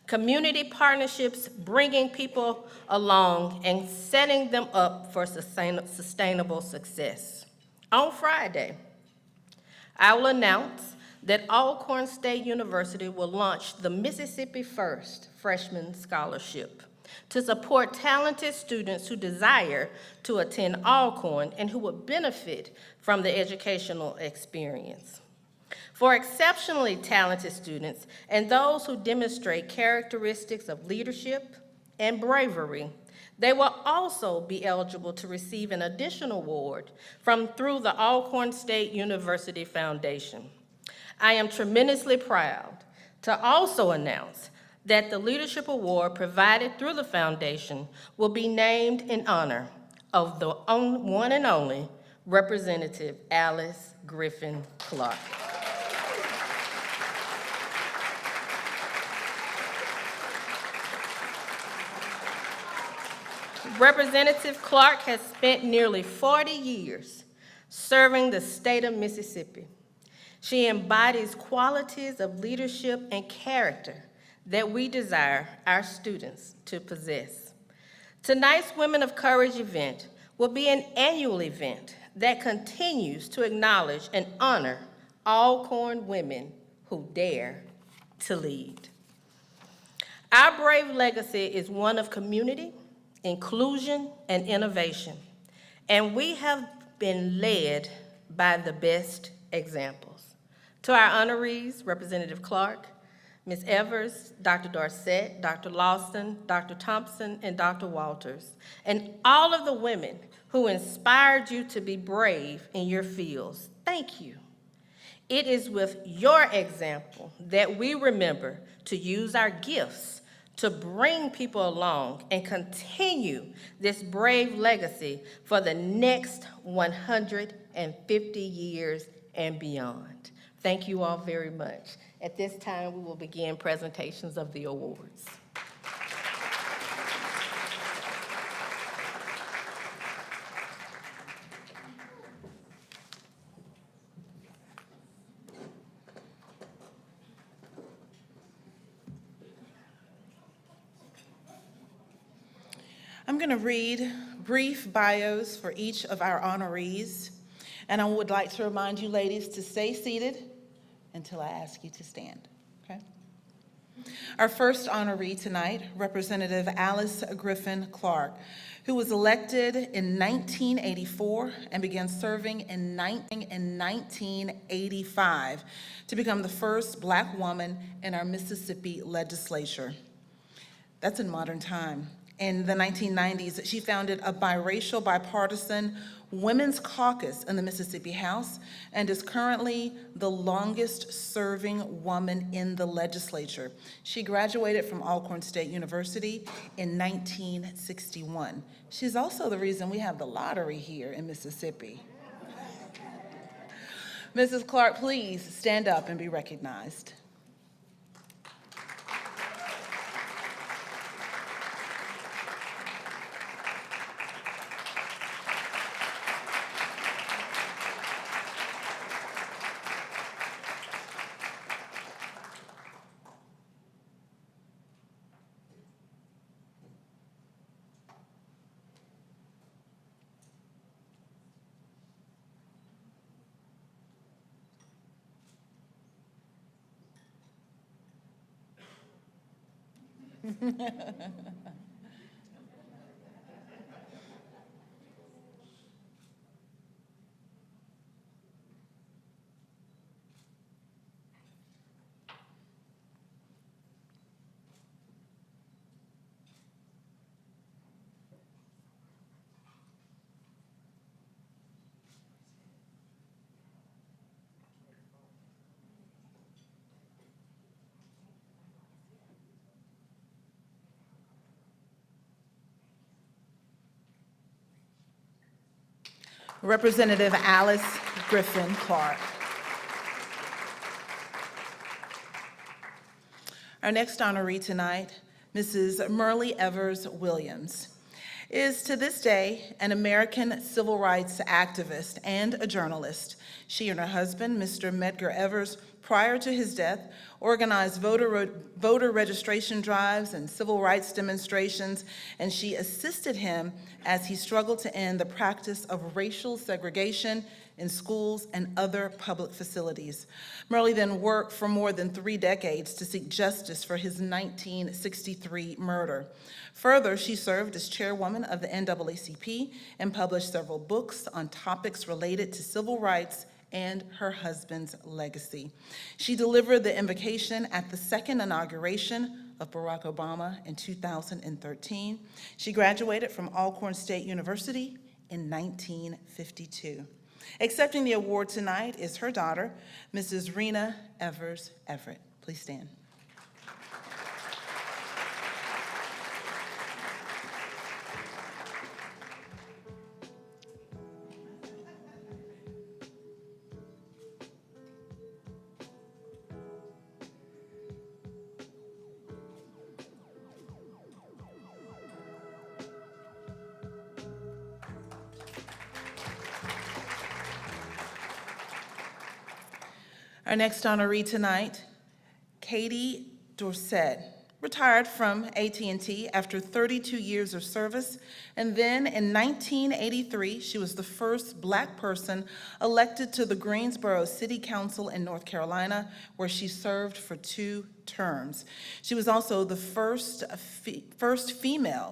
Speaker 11: Community partnerships, bringing people along and setting them up for sustainable success. On Friday, I will announce that Alcorn State University will launch the Mississippi First Freshman Scholarship to support talented students who desire to attend Alcorn and who would benefit from the educational experience. For exceptionally talented students and those who demonstrate characteristics of leadership and bravery, they will also be eligible to receive an additional award through the Alcorn State University Foundation. I am tremendously proud to also announce that the Leadership Award provided through the foundation will be named in honor of the one and only Representative Alice Griffin Clark. Representative Clark has spent nearly 40 years serving the state of Mississippi. She embodies qualities of leadership and character that we desire our students to possess. Tonight's Women of Courage event will be an annual event that continues to acknowledge and honor Alcorn women who dare to lead. Our brave legacy is one of community, inclusion, and innovation, and we have been led by the best examples. To our honorees, Representative Clark, Ms. Evers, Dr. Dorsett, Dr. Lawson, Dr. Thompson, and Dr. Walters, and all of the women who inspired you to be brave in your fields, thank you. It is with your example that we remember to use our gifts to bring people along and continue this brave legacy for the next 150 years and beyond. Thank you all very much. At this time, we will begin presentations of the awards.
Speaker 10: I'm going to read brief bios for each of our honorees, and I would like to remind you ladies to stay seated until I ask you to stand, okay? Our first honoree tonight, Representative Alice Griffin Clark, who was elected in 1984 and began serving in 1985 to become the first Black woman in our Mississippi legislature. That's in modern time. In the 1990s, she founded a biracial, bipartisan women's caucus in the Mississippi House and is currently the longest-serving woman in the legislature. She graduated from Alcorn State University in 1961. She's also the reason we have the lottery here in Mississippi. Mrs. Clark, please stand up and be recognized.
Speaker 1: Representative Alice Griffin Clark. Our next honoree tonight, Mrs. Merle Evers Williams, is to this day an American civil rights activist and a journalist. She and her husband, Mr. Medgar Evers, prior to his death, organized voter registration drives and civil rights demonstrations, and she assisted him as he struggled to end the practice of racial segregation in schools and other public facilities. Merle then worked for more than 3 decades to seek justice for his 1963 murder. Further, she served as chairwoman of the NAACP and published several books on topics related to civil rights and her husband's legacy. She delivered the invocation at the second inauguration of Barack Obama in 2013. She graduated from Alcorn State University in 1952. Accepting the award tonight is her daughter, Mrs. Rena Evers Everett. Please stand. Our next honoree tonight, Katie Dorsett, retired from AT&T after 32 years of service, and then in 1983, she was the first Black person elected to the Greensboro City Council in North Carolina, where she served for 2 terms. She was also the first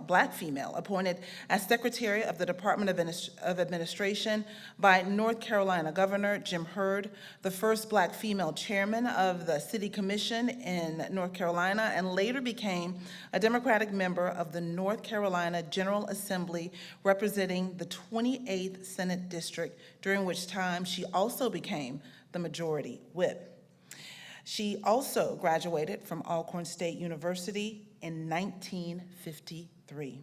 Speaker 1: Black female appointed as Secretary of the Department of Administration by North Carolina Governor Jim Hurd, the first Black female chairman of the City Commission in North Carolina, and later became a Democratic member of the North Carolina General Assembly representing the 28th Senate District, during which time she also became the Majority Whip. She also graduated from Alcorn State University in 1953.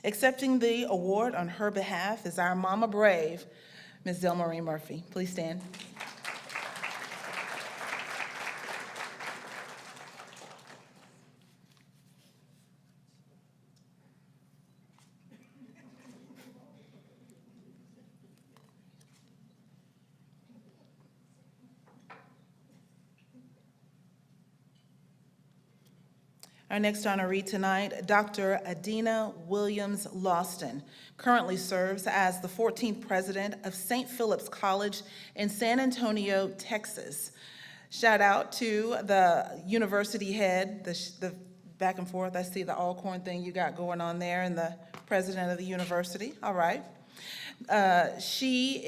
Speaker 1: Accepting the award on her behalf is our Mama Brave, Ms. Delmarie Murphy. Please stand. Our next honoree tonight, Dr. Adina Williams Lawston, currently serves as the 14th president of St. Philip's College in San Antonio, Texas. Shout out to the university head, the back and forth. I see the Alcorn thing you got going on there, and the president of the university. All right. She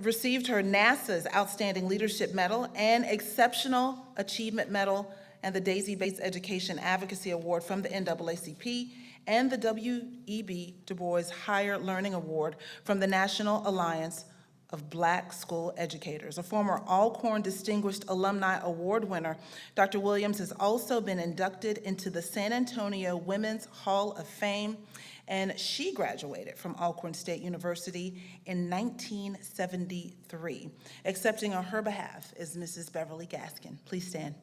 Speaker 1: received her NASA's Outstanding Leadership Medal and Exceptional Achievement Medal and the Daisy-Bates Education Advocacy Award from the NAACP and the W.E.B. Du Bois Higher Learning Award from the National Alliance of Black School Educators. A former Alcorn Distinguished Alumni Award winner, Dr. Williams has also been inducted into the San Antonio Women's Hall of Fame, and she graduated from Alcorn State University in 1973. Accepting on her behalf is Mrs. Beverly Gaskin. Please stand.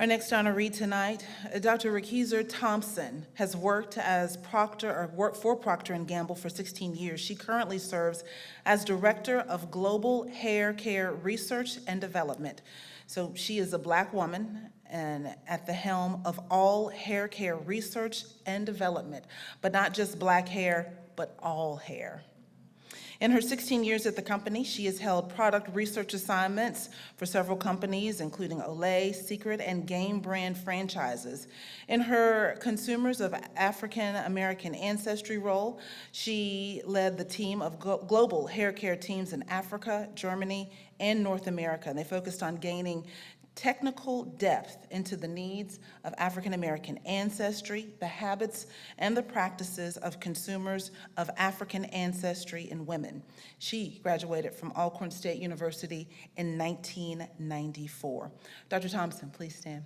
Speaker 1: Our next honoree tonight, Dr. Rakeezer Thompson, has worked for Procter & Gamble for 16 years. She currently serves as Director of Global Hair Care Research and Development. So she is a Black woman and at the helm of all hair care research and development, but not just Black hair, but all hair. In her 16 years at the company, she has held product research assignments for several companies, including Olay, Secret, and Game brand franchises. In her Consumers of African American Ancestry role, she led the team of global hair care teams in Africa, Germany, and North America. And they focused on gaining technical depth into the needs of African American ancestry, the habits and the practices of consumers of African ancestry and women. She graduated from Alcorn State University in 1994. Dr. Thompson, please stand.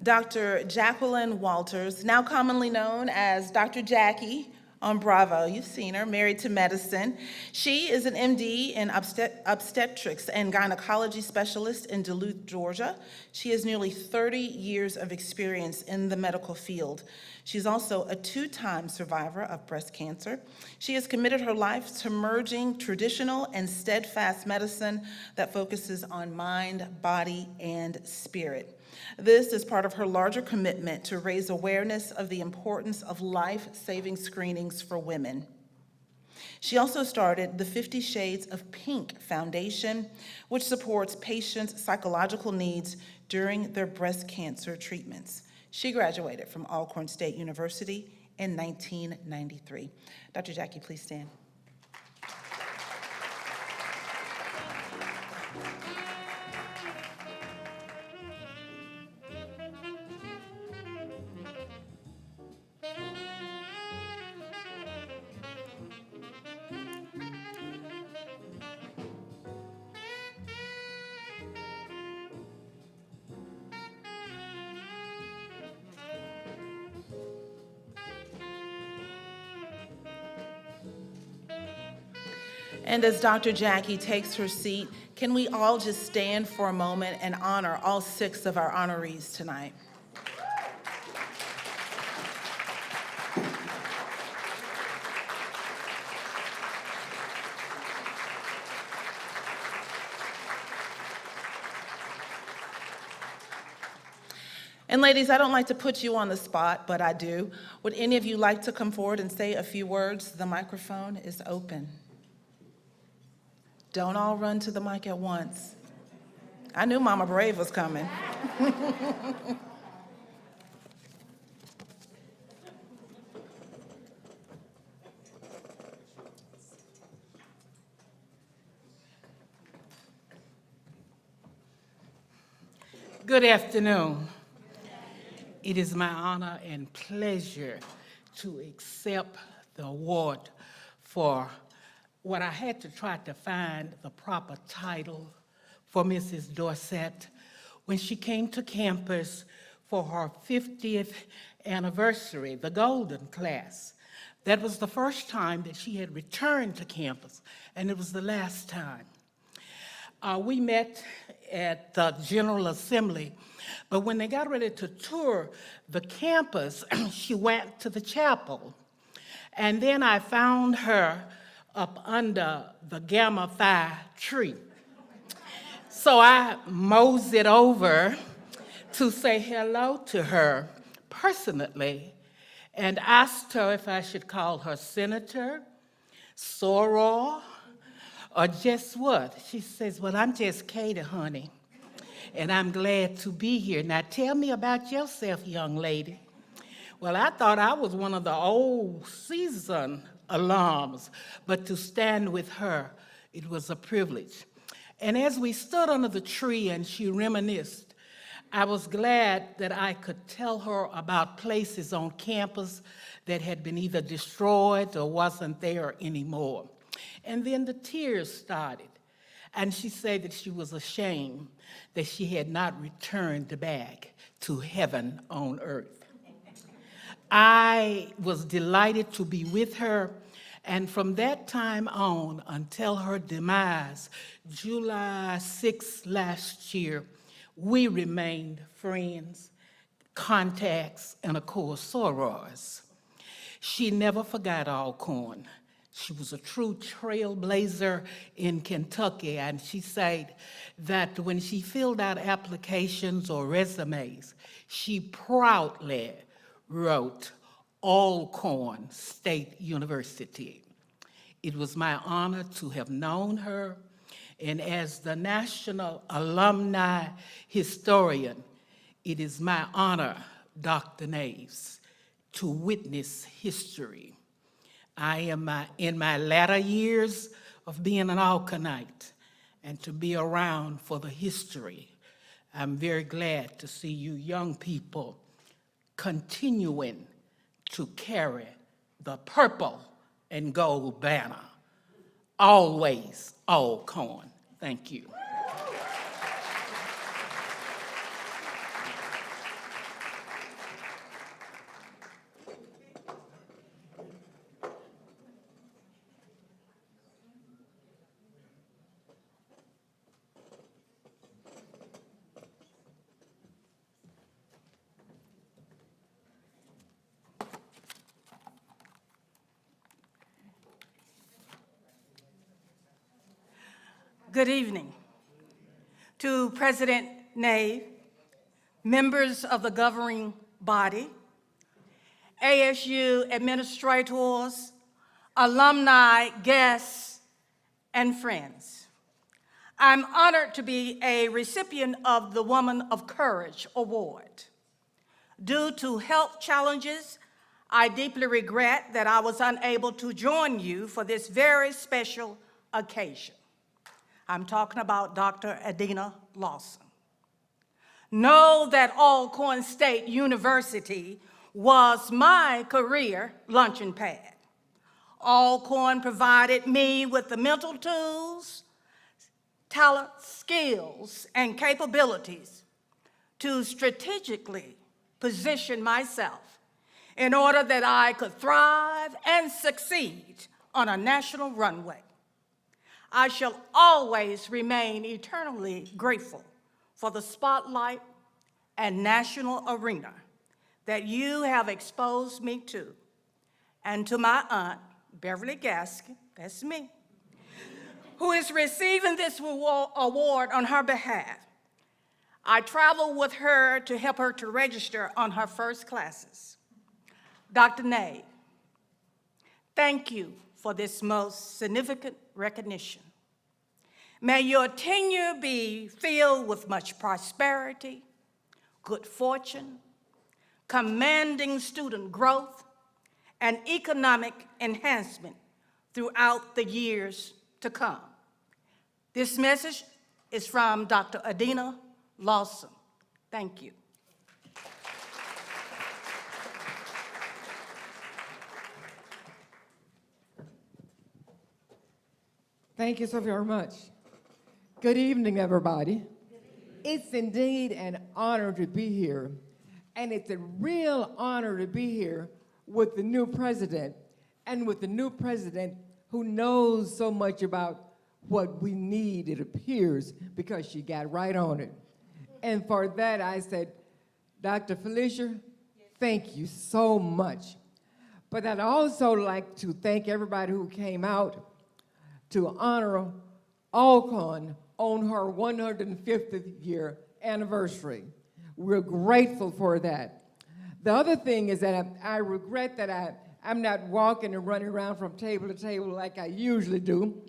Speaker 1: Dr. Jacqueline Walters, now commonly known as Dr. Jackie on Bravo. You've seen her, Married to Medicine. She is an MD in obstetrics and gynecology specialist in Duluth, Georgia. She has nearly 30 years of experience in the medical field. She's also a two-time survivor of breast cancer. She has committed her life to merging traditional and steadfast medicine that focuses on mind, body, and spirit. This is part of her larger commitment to raise awareness of the importance of life-saving screenings for women. She also started the 50 Shades of Pink Foundation, which supports patients' psychological needs during their breast cancer treatments. She graduated from Alcorn State University in 1993. Dr. Jackie, please stand. And as Dr. Jackie takes her seat, can we all just stand for a moment and honor all 6 of our honorees tonight? And ladies, I don't like to put you on the spot, but I do. Would any of you like to come forward and say a few words? The microphone is open. Don't all run to the mic at once. I knew Mama Brave was coming.
Speaker 12: Good afternoon. It is my honor and pleasure to accept the award for what I had to try to find the proper title for Mrs. Dorsett when she came to campus for her 50th anniversary, the Golden Class. That was the first time that she had returned to campus, and it was the last time. We met at the General Assembly, but when they got ready to tour the campus, she went to the chapel. And then I found her up under the Gamma Phi tree. So I moseyed over to say hello to her personally and asked her if I should call her Senator, soror, or just what? She says, well, I'm just Katie, honey, and I'm glad to be here. Now tell me about yourself, young lady. Well, I thought I was one of the old seasoned alums, but to stand with her, it was a privilege. And as we stood under the tree and she reminisced, I was glad that I could tell her about places on campus that had been either destroyed or wasn't there anymore. And then the tears started. And she said that she was ashamed that she had not returned back to heaven on earth. I was delighted to be with her, and from that time on until her demise, July 6th last year, we remained friends, contacts, and of course, sorors. She never forgot Alcorn. She was a true trailblazer in Kentucky, and she said that when she filled out applications or resumes, she proudly wrote Alcorn State University. It was my honor to have known her, and as the National Alumni Historian, it is my honor, Dr. Naves, to witness history. I am in my latter years of being an Alcornite, and to be around for the history. I'm very glad to see you young people continuing to carry the purple and gold banner. Always Alcorn. Thank you.
Speaker 13: Good evening to President M.Nave, members of the governing body, ASU administrators, alumni, guests, and friends. I'm honored to be a recipient of the Woman of Courage Award. Due to health challenges, I deeply regret that I was unable to join you for this very special occasion. I'm talking about Dr. Adina Lawson. Know that Alcorn State University was my career luncheon pad. Alcorn provided me with the mental tools, talent, skills, and capabilities to strategically position myself in order that I could thrive and succeed on a national runway. I shall always remain eternally grateful for the spotlight and national arena that you have exposed me to, and to my aunt, Beverly Gaskin, that's me, who is receiving this award on her behalf. I traveled with her to help her to register on her first classes. Dr. M.Nave, thank you for this most significant recognition. May your tenure be filled with much prosperity, good fortune, commanding student growth, and economic enhancement throughout the years to come. This message is from Dr. Adina Lawson. Thank you.
Speaker 14: Thank you so very much. Good evening, everybody. It's indeed an honor to be here, and it's a real honor to be here with the new president, and with the new president who knows so much about what we need, it appears, because she got right on it. And for that, I said, Dr. Felecia, thank you so much. But I'd also like to thank everybody who came out to honor Alcorn on her 150th year anniversary. We're grateful for that. The other thing is that I regret that I'm not walking and running around from table to table like I usually do,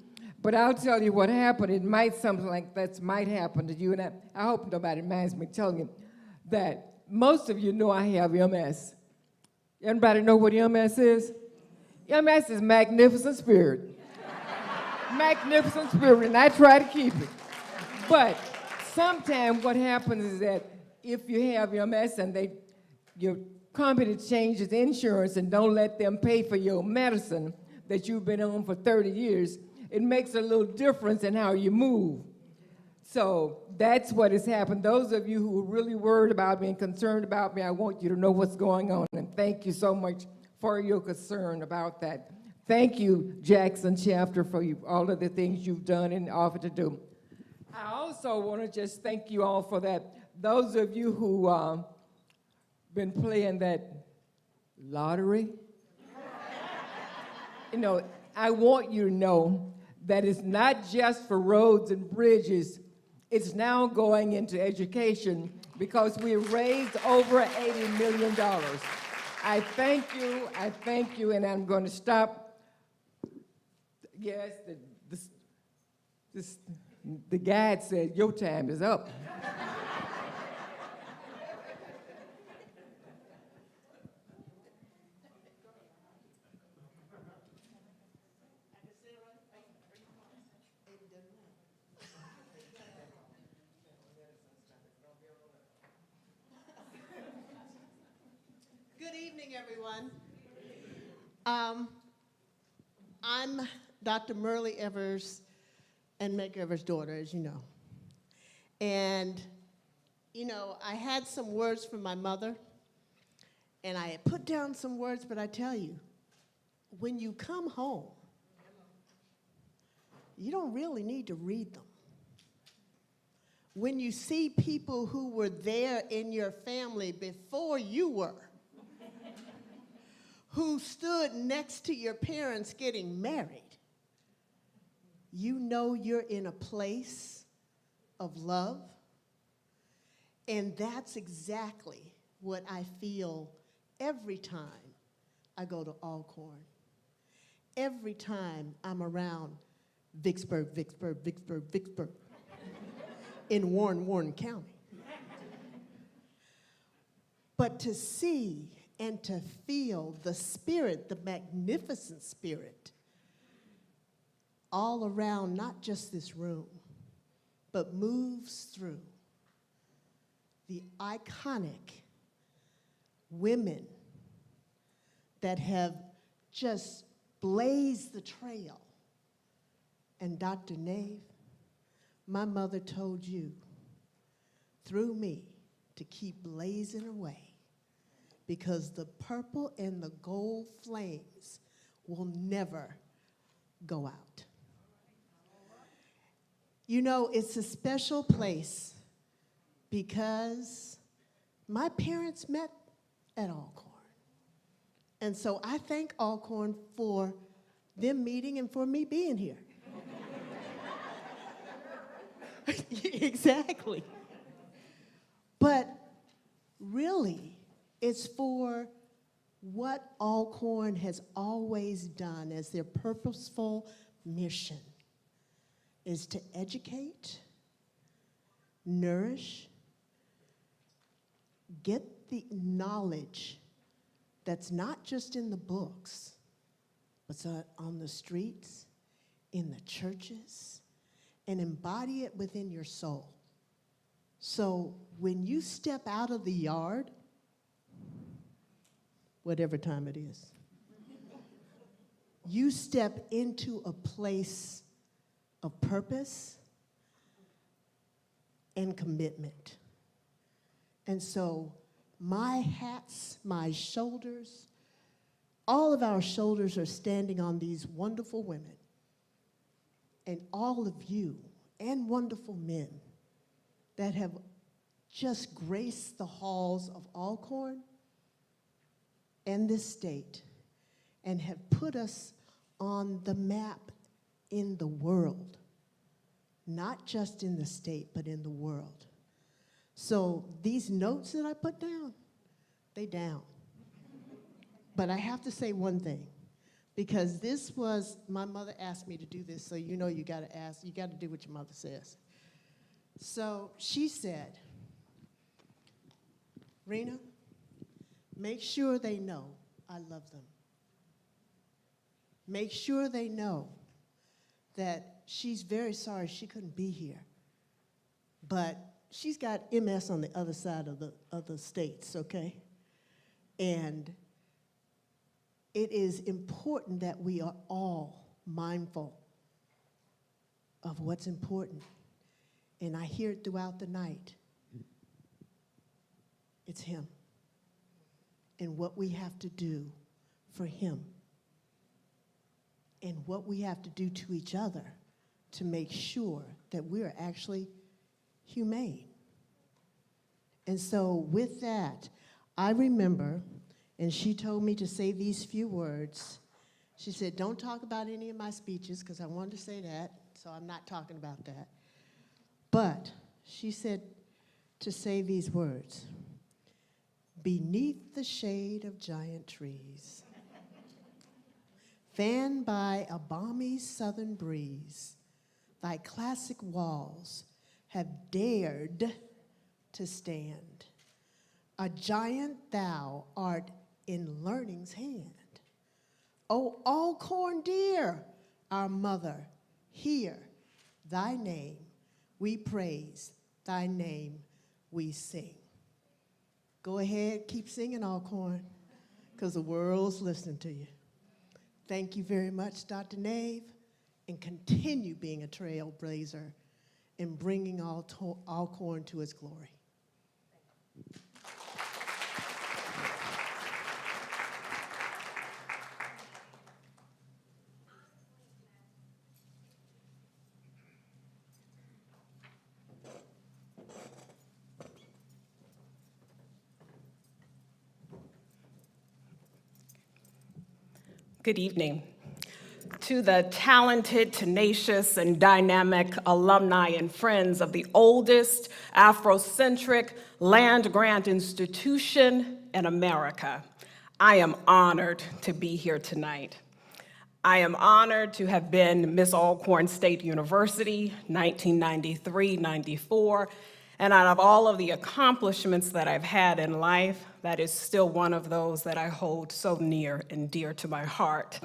Speaker 14: but I'll tell you what happened. It might, something like that might happen to you, and I hope nobody minds me telling you that most of you know I have MS. Everybody know what MS is? MS is magnificent spirit. Magnificent spirit, and I try to keep it. But sometimes what happens is that if you have MS and your company changes insurance and don't let them pay for your medicine that you've been on for 30 years, it makes a little difference in how you move. So that's what has happened. Those of you who are really worried about me and concerned about me, I want you to know what's going on. And thank you so much for your concern about that. Thank you, Jackson Chapter, for all of the things you've done and offered to do. I also want to just thank you all for that. Those of you who been playing that lottery, I want you to know that it's not just for roads and bridges. It's now going into education because we raised over $80 million. I thank you, and I'm going to stop. Yes, the guide said your time is up.
Speaker 15: Good evening, everyone. I'm Dr. Merle Evers and Meg Evers' daughter, as you know. And, I had some words from my mother, and I had put down some words, but I tell you, when you come home, you don't really need to read them. When you see people who were there in your family before you were, who stood next to your parents getting married, you know you're in a place of love. And that's exactly what I feel every time I go to Alcorn. Every time I'm around Vicksburg in Warren County. But to see and to feel the spirit, the magnificent spirit, all around not just this room, but moves through the iconic women that have just blazed the trail. And Dr. M.Nave, my mother told you, through me, to keep blazing away, because the purple and the gold flames will never go out. It's a special place because my parents met at Alcorn. And so I thank Alcorn for them meeting and for me being here. Exactly. But really, it's for what Alcorn has always done as their purposeful mission, is to educate, nourish, get the knowledge that's not just in the books, but on the streets, in the churches, and embody it within your soul. So when you step out of the yard, whatever time it is, you step into a place of purpose and commitment. And so my hats, my shoulders, all of our shoulders are standing on these wonderful women, and all of you and wonderful men that have just graced the halls of Alcorn and this state and have put us on the map in the world, not just in the state, but in the world. So these notes that I put down, they down. But I have to say one thing, because this was, my mother asked me to do this, so you gotta do what your mother says. So she said, Rena, make sure they know I love them. Make sure they know that she's very sorry she couldn't be here but she's got MS on the other side of the states, okay? And it is important that we are all mindful of what's important. And I hear it throughout the night. It's him. And what we have to do for him. And what we have to do to each other to make sure that we're actually humane. And so with that, I remember, and she told me to say these few words. She said, don't talk about any of my speeches, because I wanted to say that, so I'm not talking about that. But she said to say these words: beneath the shade of giant trees, fanned by a balmy southern breeze, thy classic walls have dared to stand. A giant thou art in learning's hand. O Alcorn dear, our mother, hear thy name we praise, thy name we sing. Go ahead, keep singing, Alcorn, because the world's listening to you. Thank you very much, Dr. Nave, and continue being a trailblazer and bringing Alcorn to its glory.
Speaker 16: Good evening. To the talented, tenacious, and dynamic alumni and friends of the oldest Afrocentric land-grant institution in America, I am honored to be here tonight. I am honored to have been Miss Alcorn State University, 1993-94, and out of all of the accomplishments that I've had in life, that is still one of those that I hold so near and dear to my heart.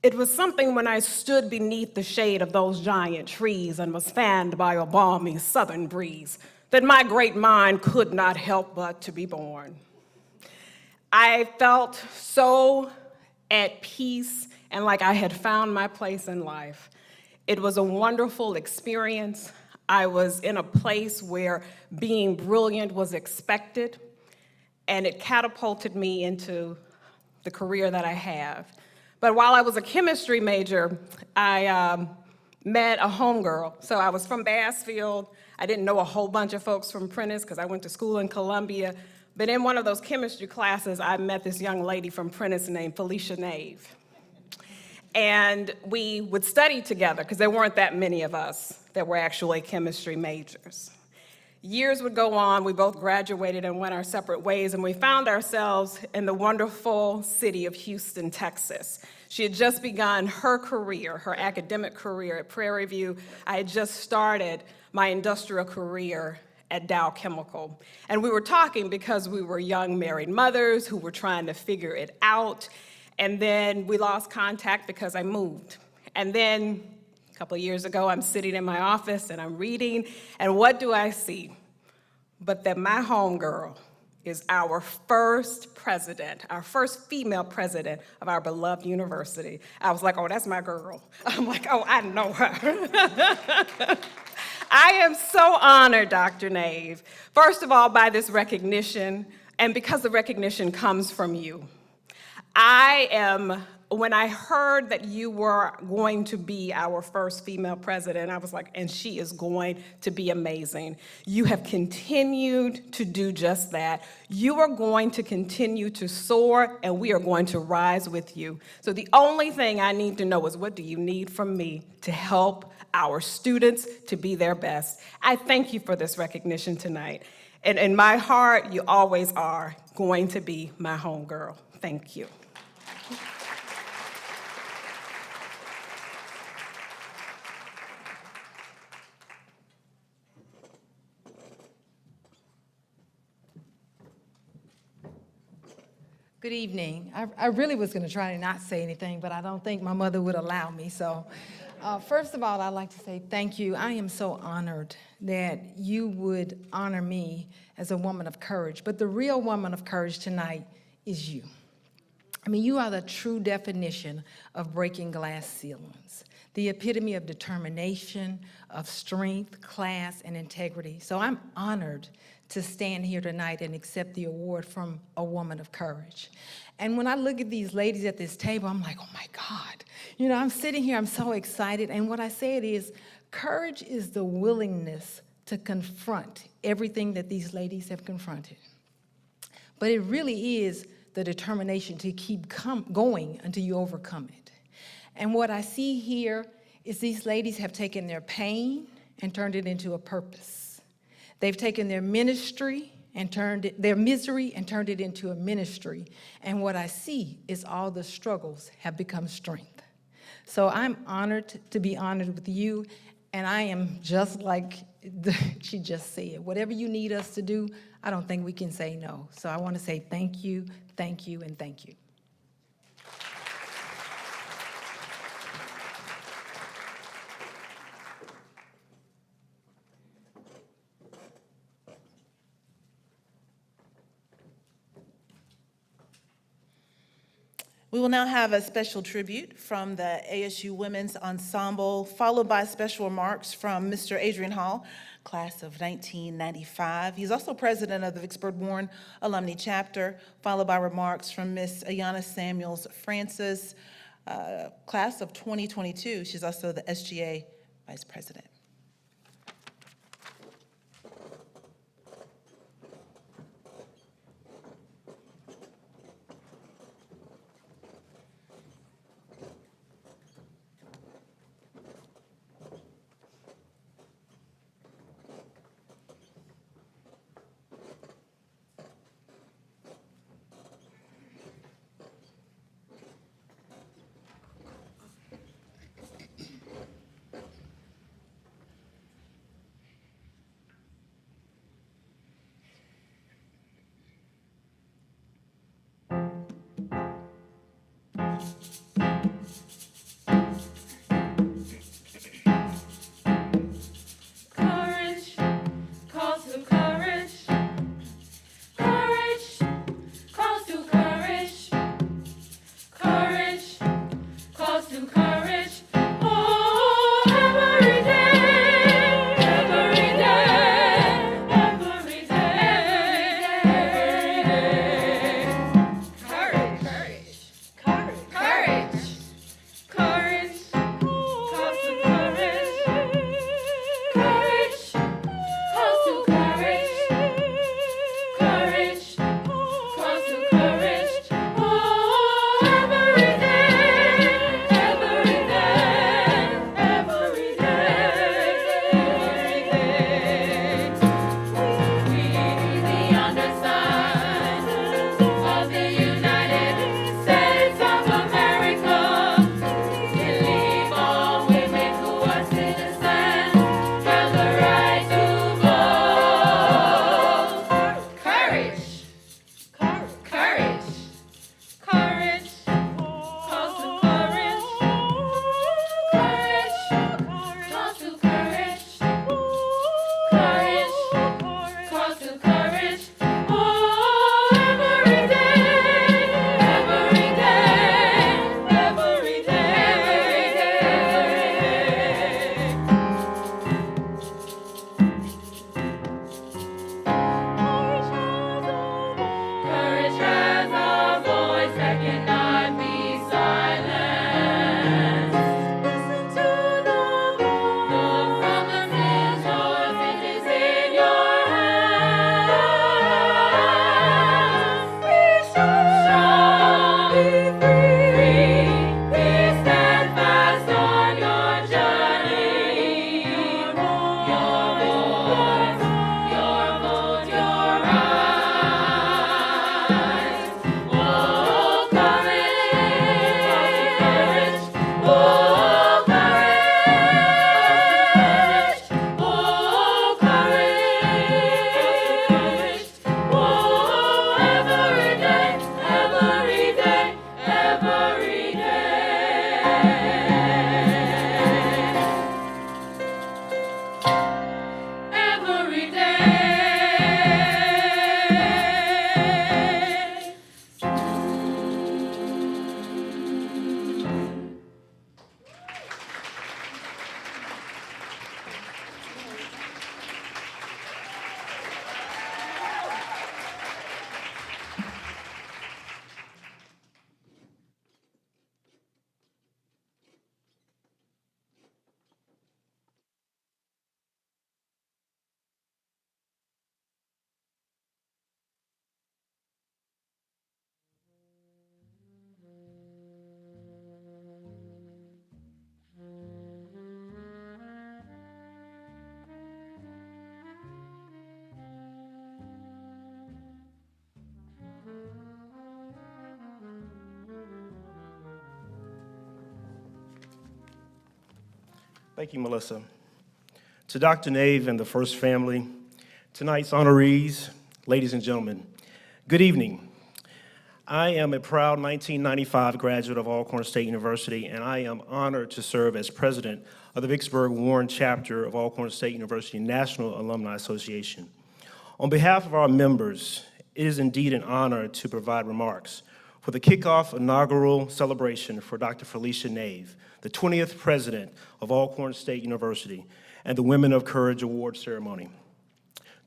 Speaker 16: It was something when I stood beneath the shade of those giant trees and was fanned by a balmy southern breeze that my great mind could not help but to be born. I felt so at peace and like I had found my place in life. It was a wonderful experience. I was in a place where being brilliant was expected, and it catapulted me into the career that I have. But while I was a chemistry major, I met a homegirl. So I was from Bassfield. I didn't know a whole bunch of folks from Prentice because I went to school in Columbia. But in one of those chemistry classes, I met this young lady from Prentice named Felecia M.Nave. And we would study together because there weren't that many of us that were actually chemistry majors. Years would go on, we both graduated and went our separate ways, and we found ourselves in the wonderful city of Houston, Texas. She had just begun her career, her academic career at Prairie View. I had just started my industrial career at Dow Chemical. And we were talking because we were young married mothers who were trying to figure it out. And then we lost contact because I moved. And then a couple of years ago, I'm sitting in my office and I'm reading, and what do I see? But that my homegirl is our first president, our first female president of our beloved university. I was like, oh, that's my girl. I'm like, oh, I know her. I am so honored, Dr. Nave, first of all, by this recognition, and because the recognition comes from you. When I heard that you were going to be our first female president, I was like, and she is going to be amazing. You have continued to do just that. You are going to continue to soar, and we are going to rise with you. So the only thing I need to know is, what do you need from me to help our students to be their best? I thank you for this recognition tonight. And in my heart, you always are going to be my homegirl. Thank you.
Speaker 17: Good evening. I really was going to try to not say anything, but I don't think my mother would allow me. So first of all, I'd like to say thank you. I am so honored that you would honor me as a woman of courage. But the real woman of courage tonight is you. I mean, you are the true definition of breaking glass ceilings, the epitome of determination, of strength, class, and integrity. So I'm honored to stand here tonight and accept the award from a woman of courage. And when I look at these ladies at this table, I'm like, oh my God. You know, I'm sitting here, I'm so excited. And what I said is, courage is the willingness to confront everything that these ladies have confronted. But it really is the determination to keep going until you overcome it. And what I see here is these ladies have taken their pain and turned it into a purpose. They've taken their ministry and their misery and turned it into a ministry. And what I see is all the struggles have become strength. So I'm honored to be honored with you. And I am just like she just said, whatever you need us to do, I don't think we can say no. So I want to say thank you, and thank you.
Speaker 1: We will now have a special tribute from the ASU Women's Ensemble, followed by special remarks from Mr. Adrian Hall, class of 1995. He's also president of the Vicksburg Warren Alumni Chapter, followed by remarks from Ms. Ayanna Samuels Francis, class of 2022. She's also the SGA vice president.
Speaker 18: Courage. Thank you, Melissa. To Dr. Nave and the First Family, tonight's honorees, ladies and gentlemen, good evening. I am a proud 1995 graduate of Alcorn State University, and I am honored to serve as president of the Vicksburg Warren chapter of Alcorn State University National Alumni Association. On behalf of our members, it is indeed an honor to provide remarks for the kickoff inaugural celebration for Dr. Felecia Nave, the 20th president of Alcorn State University, and the Women of Courage Award ceremony.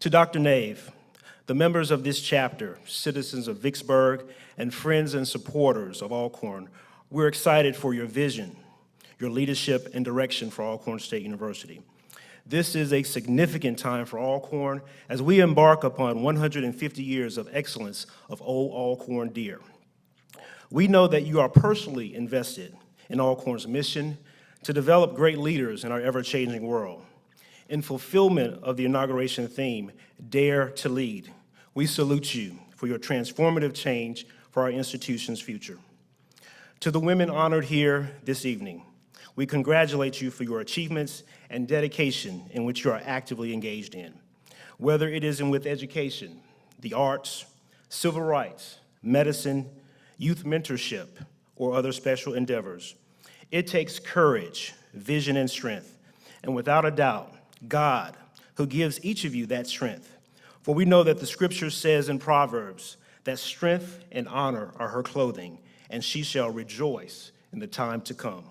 Speaker 18: To Dr. Nave, the members of this chapter, citizens of Vicksburg, and friends and supporters of Alcorn, we're excited for your vision, your leadership, and direction for Alcorn State University. This is a significant time for Alcorn as we embark upon 150 years of excellence of Old Alcorn Dear. We know that you are personally invested in Alcorn's mission to develop great leaders in our ever-changing world. In fulfillment of the inauguration theme, Dare to Lead, we salute you for your transformative change for our institution's future. To the women honored here this evening, we congratulate you for your achievements and dedication in which you are actively engaged in. Whether it is with education, the arts, civil rights, medicine, youth mentorship, or other special endeavors, it takes courage, vision, and strength, and without a doubt, God, who gives each of you that strength. For we know that the scripture says in Proverbs that strength and honor are her clothing, and she shall rejoice in the time to come.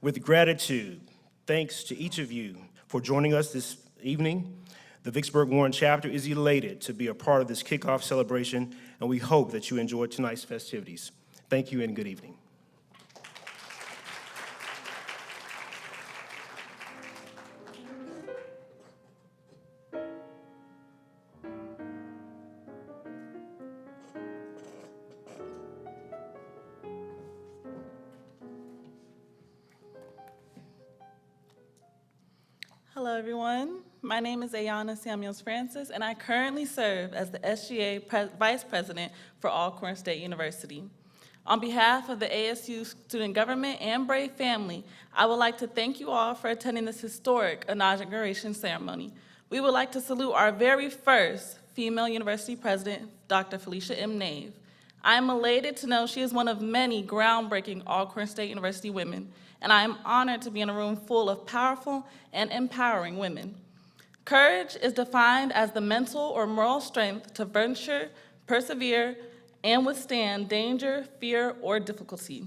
Speaker 18: With gratitude, thanks to each of you for joining us this evening. The Vicksburg Warren chapter is elated to be a part of this kickoff celebration, and we hope that you enjoy tonight's festivities. Thank you and good evening.
Speaker 19: Hello, everyone. My name is Ayana Samuels Francis, and I currently serve as the SGA Vice President for Alcorn State University. On behalf of the ASU student government and Brave family, I would like to thank you all for attending this historic inauguration ceremony. We would like to salute our very first female university president, Dr. Felecia M.Nave. I am elated to know she is one of many groundbreaking Alcorn State University women, and I am honored to be in a room full of powerful and empowering women. Courage is defined as the mental or moral strength to venture, persevere, and withstand danger, fear, or difficulty.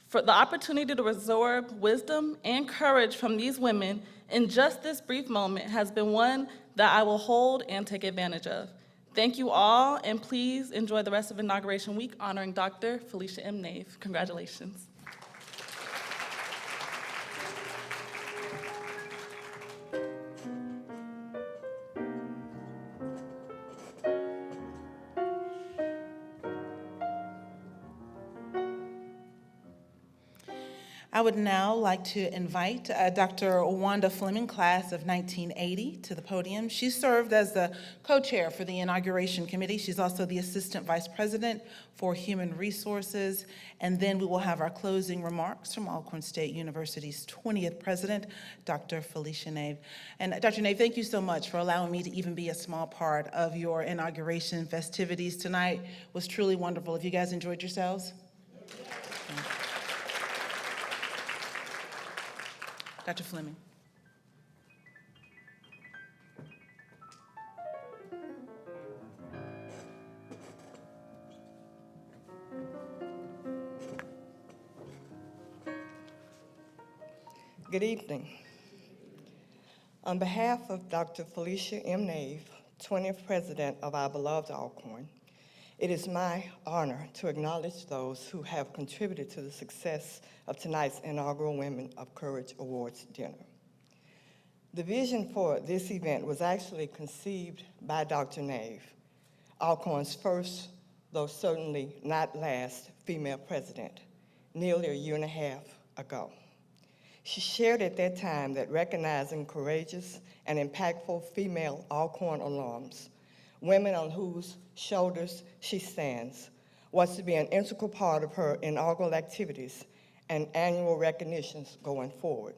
Speaker 19: For the opportunity to absorb wisdom and courage from these women in just this brief moment has been one that I will hold and take advantage of. Thank you all, and please enjoy the rest of Inauguration Week honoring Dr. Felecia M.Nave. Congratulations.
Speaker 1: I would now like to invite Dr. Wanda Fleming, class of 1980, to the podium. She served as the co-chair for the Inauguration Committee. She's also the Assistant Vice President for Human Resources. And then we will have our closing remarks from Alcorn State University's 20th President, Dr. Felecia Nave. And Dr. Nave, thank you so much for allowing me to even be a small part of your inauguration festivities tonight. It was truly wonderful. Have you guys enjoyed yourselves? Dr. Fleming.
Speaker 20: Good evening. On behalf of Dr. Felecia M.Nave, 20th President of our beloved Alcorn, it is my honor to acknowledge those who have contributed to the success of tonight's inaugural Women of Courage Awards dinner. The vision for this event was actually conceived by Dr. Nave, Alcorn's first, though certainly not last, female president, nearly a year and a half ago. She shared at that time that recognizing courageous and impactful female Alcorn alums, women on whose shoulders she stands, was to be an integral part of her inaugural activities and annual recognitions going forward.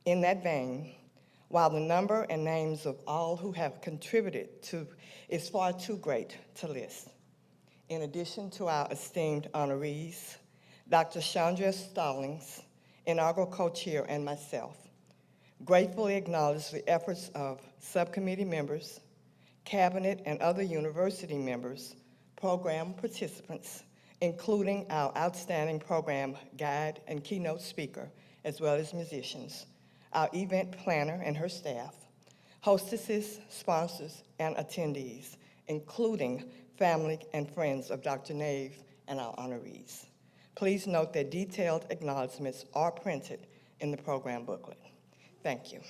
Speaker 20: In that vein, while the number and names of all who have contributed to is far too great to list, in addition to our esteemed honorees, Dr. Chandra Stallings, inaugural co-chair, and myself, gratefully acknowledge the efforts of subcommittee members, cabinet, and other university members, program participants, including our outstanding program guide and keynote speaker, as well as musicians, our event planner and her staff, hostesses, sponsors, and attendees, including family and friends of Dr. Nave and our honorees. Please note that detailed acknowledgements are printed in the program booklet. Thank you.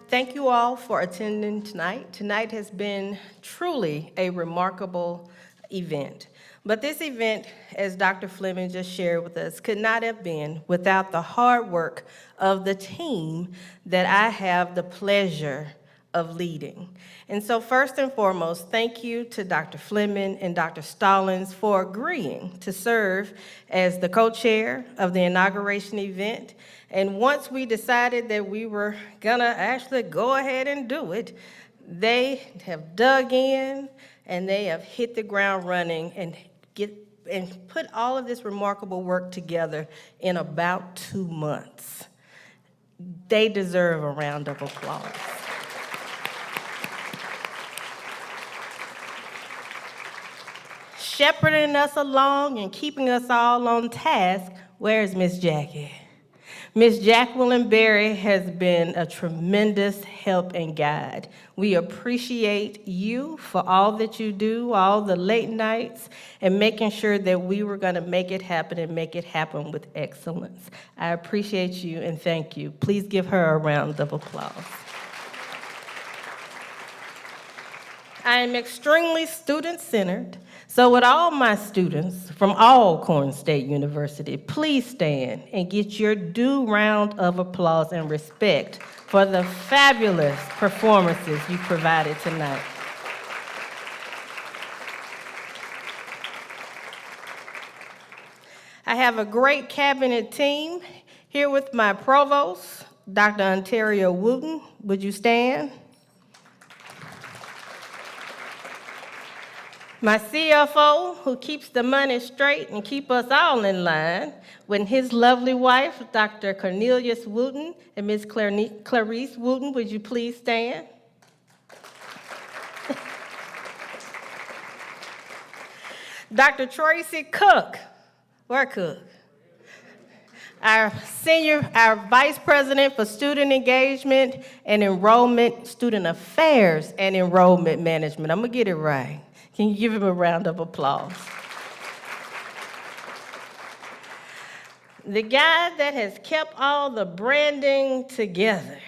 Speaker 11: Thank you all for attending tonight. Tonight has been truly a remarkable event. But this event, as Dr. Fleming just shared with us, could not have been without the hard work of the team that I have the pleasure of leading. And so first and foremost, thank you to Dr. Fleming and Dr. Stallings for agreeing to serve as the co-chair of the inauguration event. And once we decided that we were gonna actually go ahead and do it, they have dug in and they have hit the ground running and put all of this remarkable work together in about 2 months. They deserve a round of applause. Shepherding us along and keeping us all on task, where's Miss Jackie? Miss Jacqueline Berry has been a tremendous help and guide. We appreciate you for all that you do, all the late nights, and making sure that we were going to make it happen and make it happen with excellence. I appreciate you and thank you. Please give her a round of applause. I am extremely student-centered, so would all my students from Alcorn State University please stand and get your due round of applause and respect for the fabulous performances you provided tonight. I have a great cabinet team here with my provost, Dr. Ontario Wooten. Would you stand? My CFO, who keeps the money straight and keep us all in line, with his lovely wife, Dr. Cornelius Wooten, and Ms. Clarice Wooten, would you please stand? Dr. Tracy Cook, where Cook? Our Vice President for Student Engagement and Enrollment, Student Affairs and Enrollment Management. I'm gonna get it right. Can you give him a round of applause? The guy that has kept all the branding together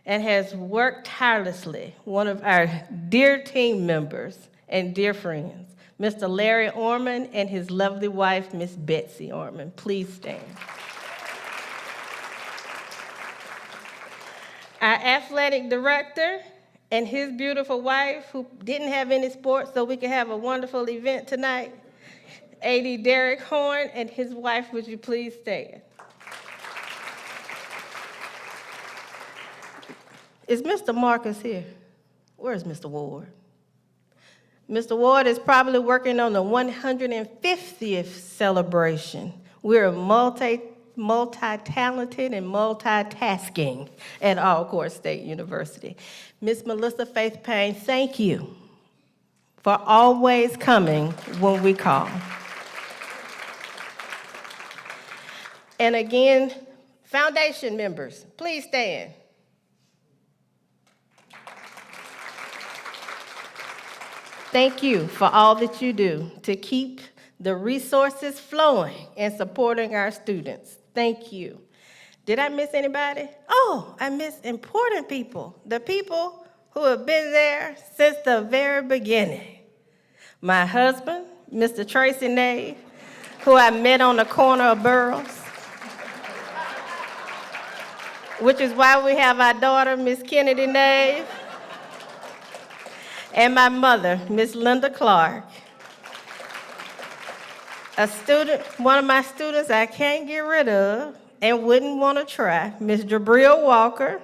Speaker 11: and has worked tirelessly, one of our dear team members and dear friends, Mr. Larry Orman and his lovely wife, Miss Betsy Orman. Please stand. Our athletic director and his beautiful wife, who didn't have any sports so we could have a wonderful event tonight, A.D. Derek Horn and his wife, would you please stand? Is Mr. Marcus here? Where's Mr. Ward? Mr. Ward is probably working on the 150th celebration. We're multi-talented and multitasking at Alcorn State University. Miss Melissa Faith Payne, thank you for always coming when we call. And again, foundation members, please stand. Thank you for all that you do to keep the resources flowing and supporting our students. Thank you. Did I miss anybody? Oh, I missed important people, the people who have been there since the very beginning. My husband, Mr. Tracy Nave, who I met on the corner of Burroughs, which is why we have our daughter, Miss Kennedy Nave, and my mother, Miss Linda Clark. A student, one of my students I can't get rid of and wouldn't want to try, Miss Jabril Walker,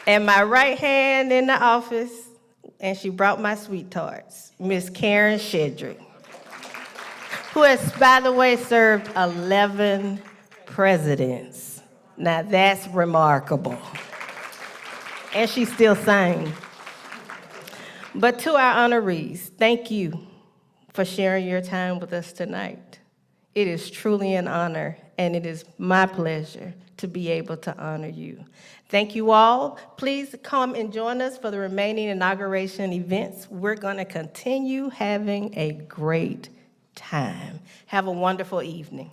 Speaker 11: and my right hand in the office, and she brought my sweet tarts, Miss Karen Shedrick, who has, by the way, served 11 presidents. Now that's remarkable. And she still sang. But to our honorees, thank you for sharing your time with us tonight. It is truly an honor, and it is my pleasure to be able to honor you. Thank you all. Please come and join us for the remaining inauguration events. We're going to continue having a great time. Have a wonderful evening.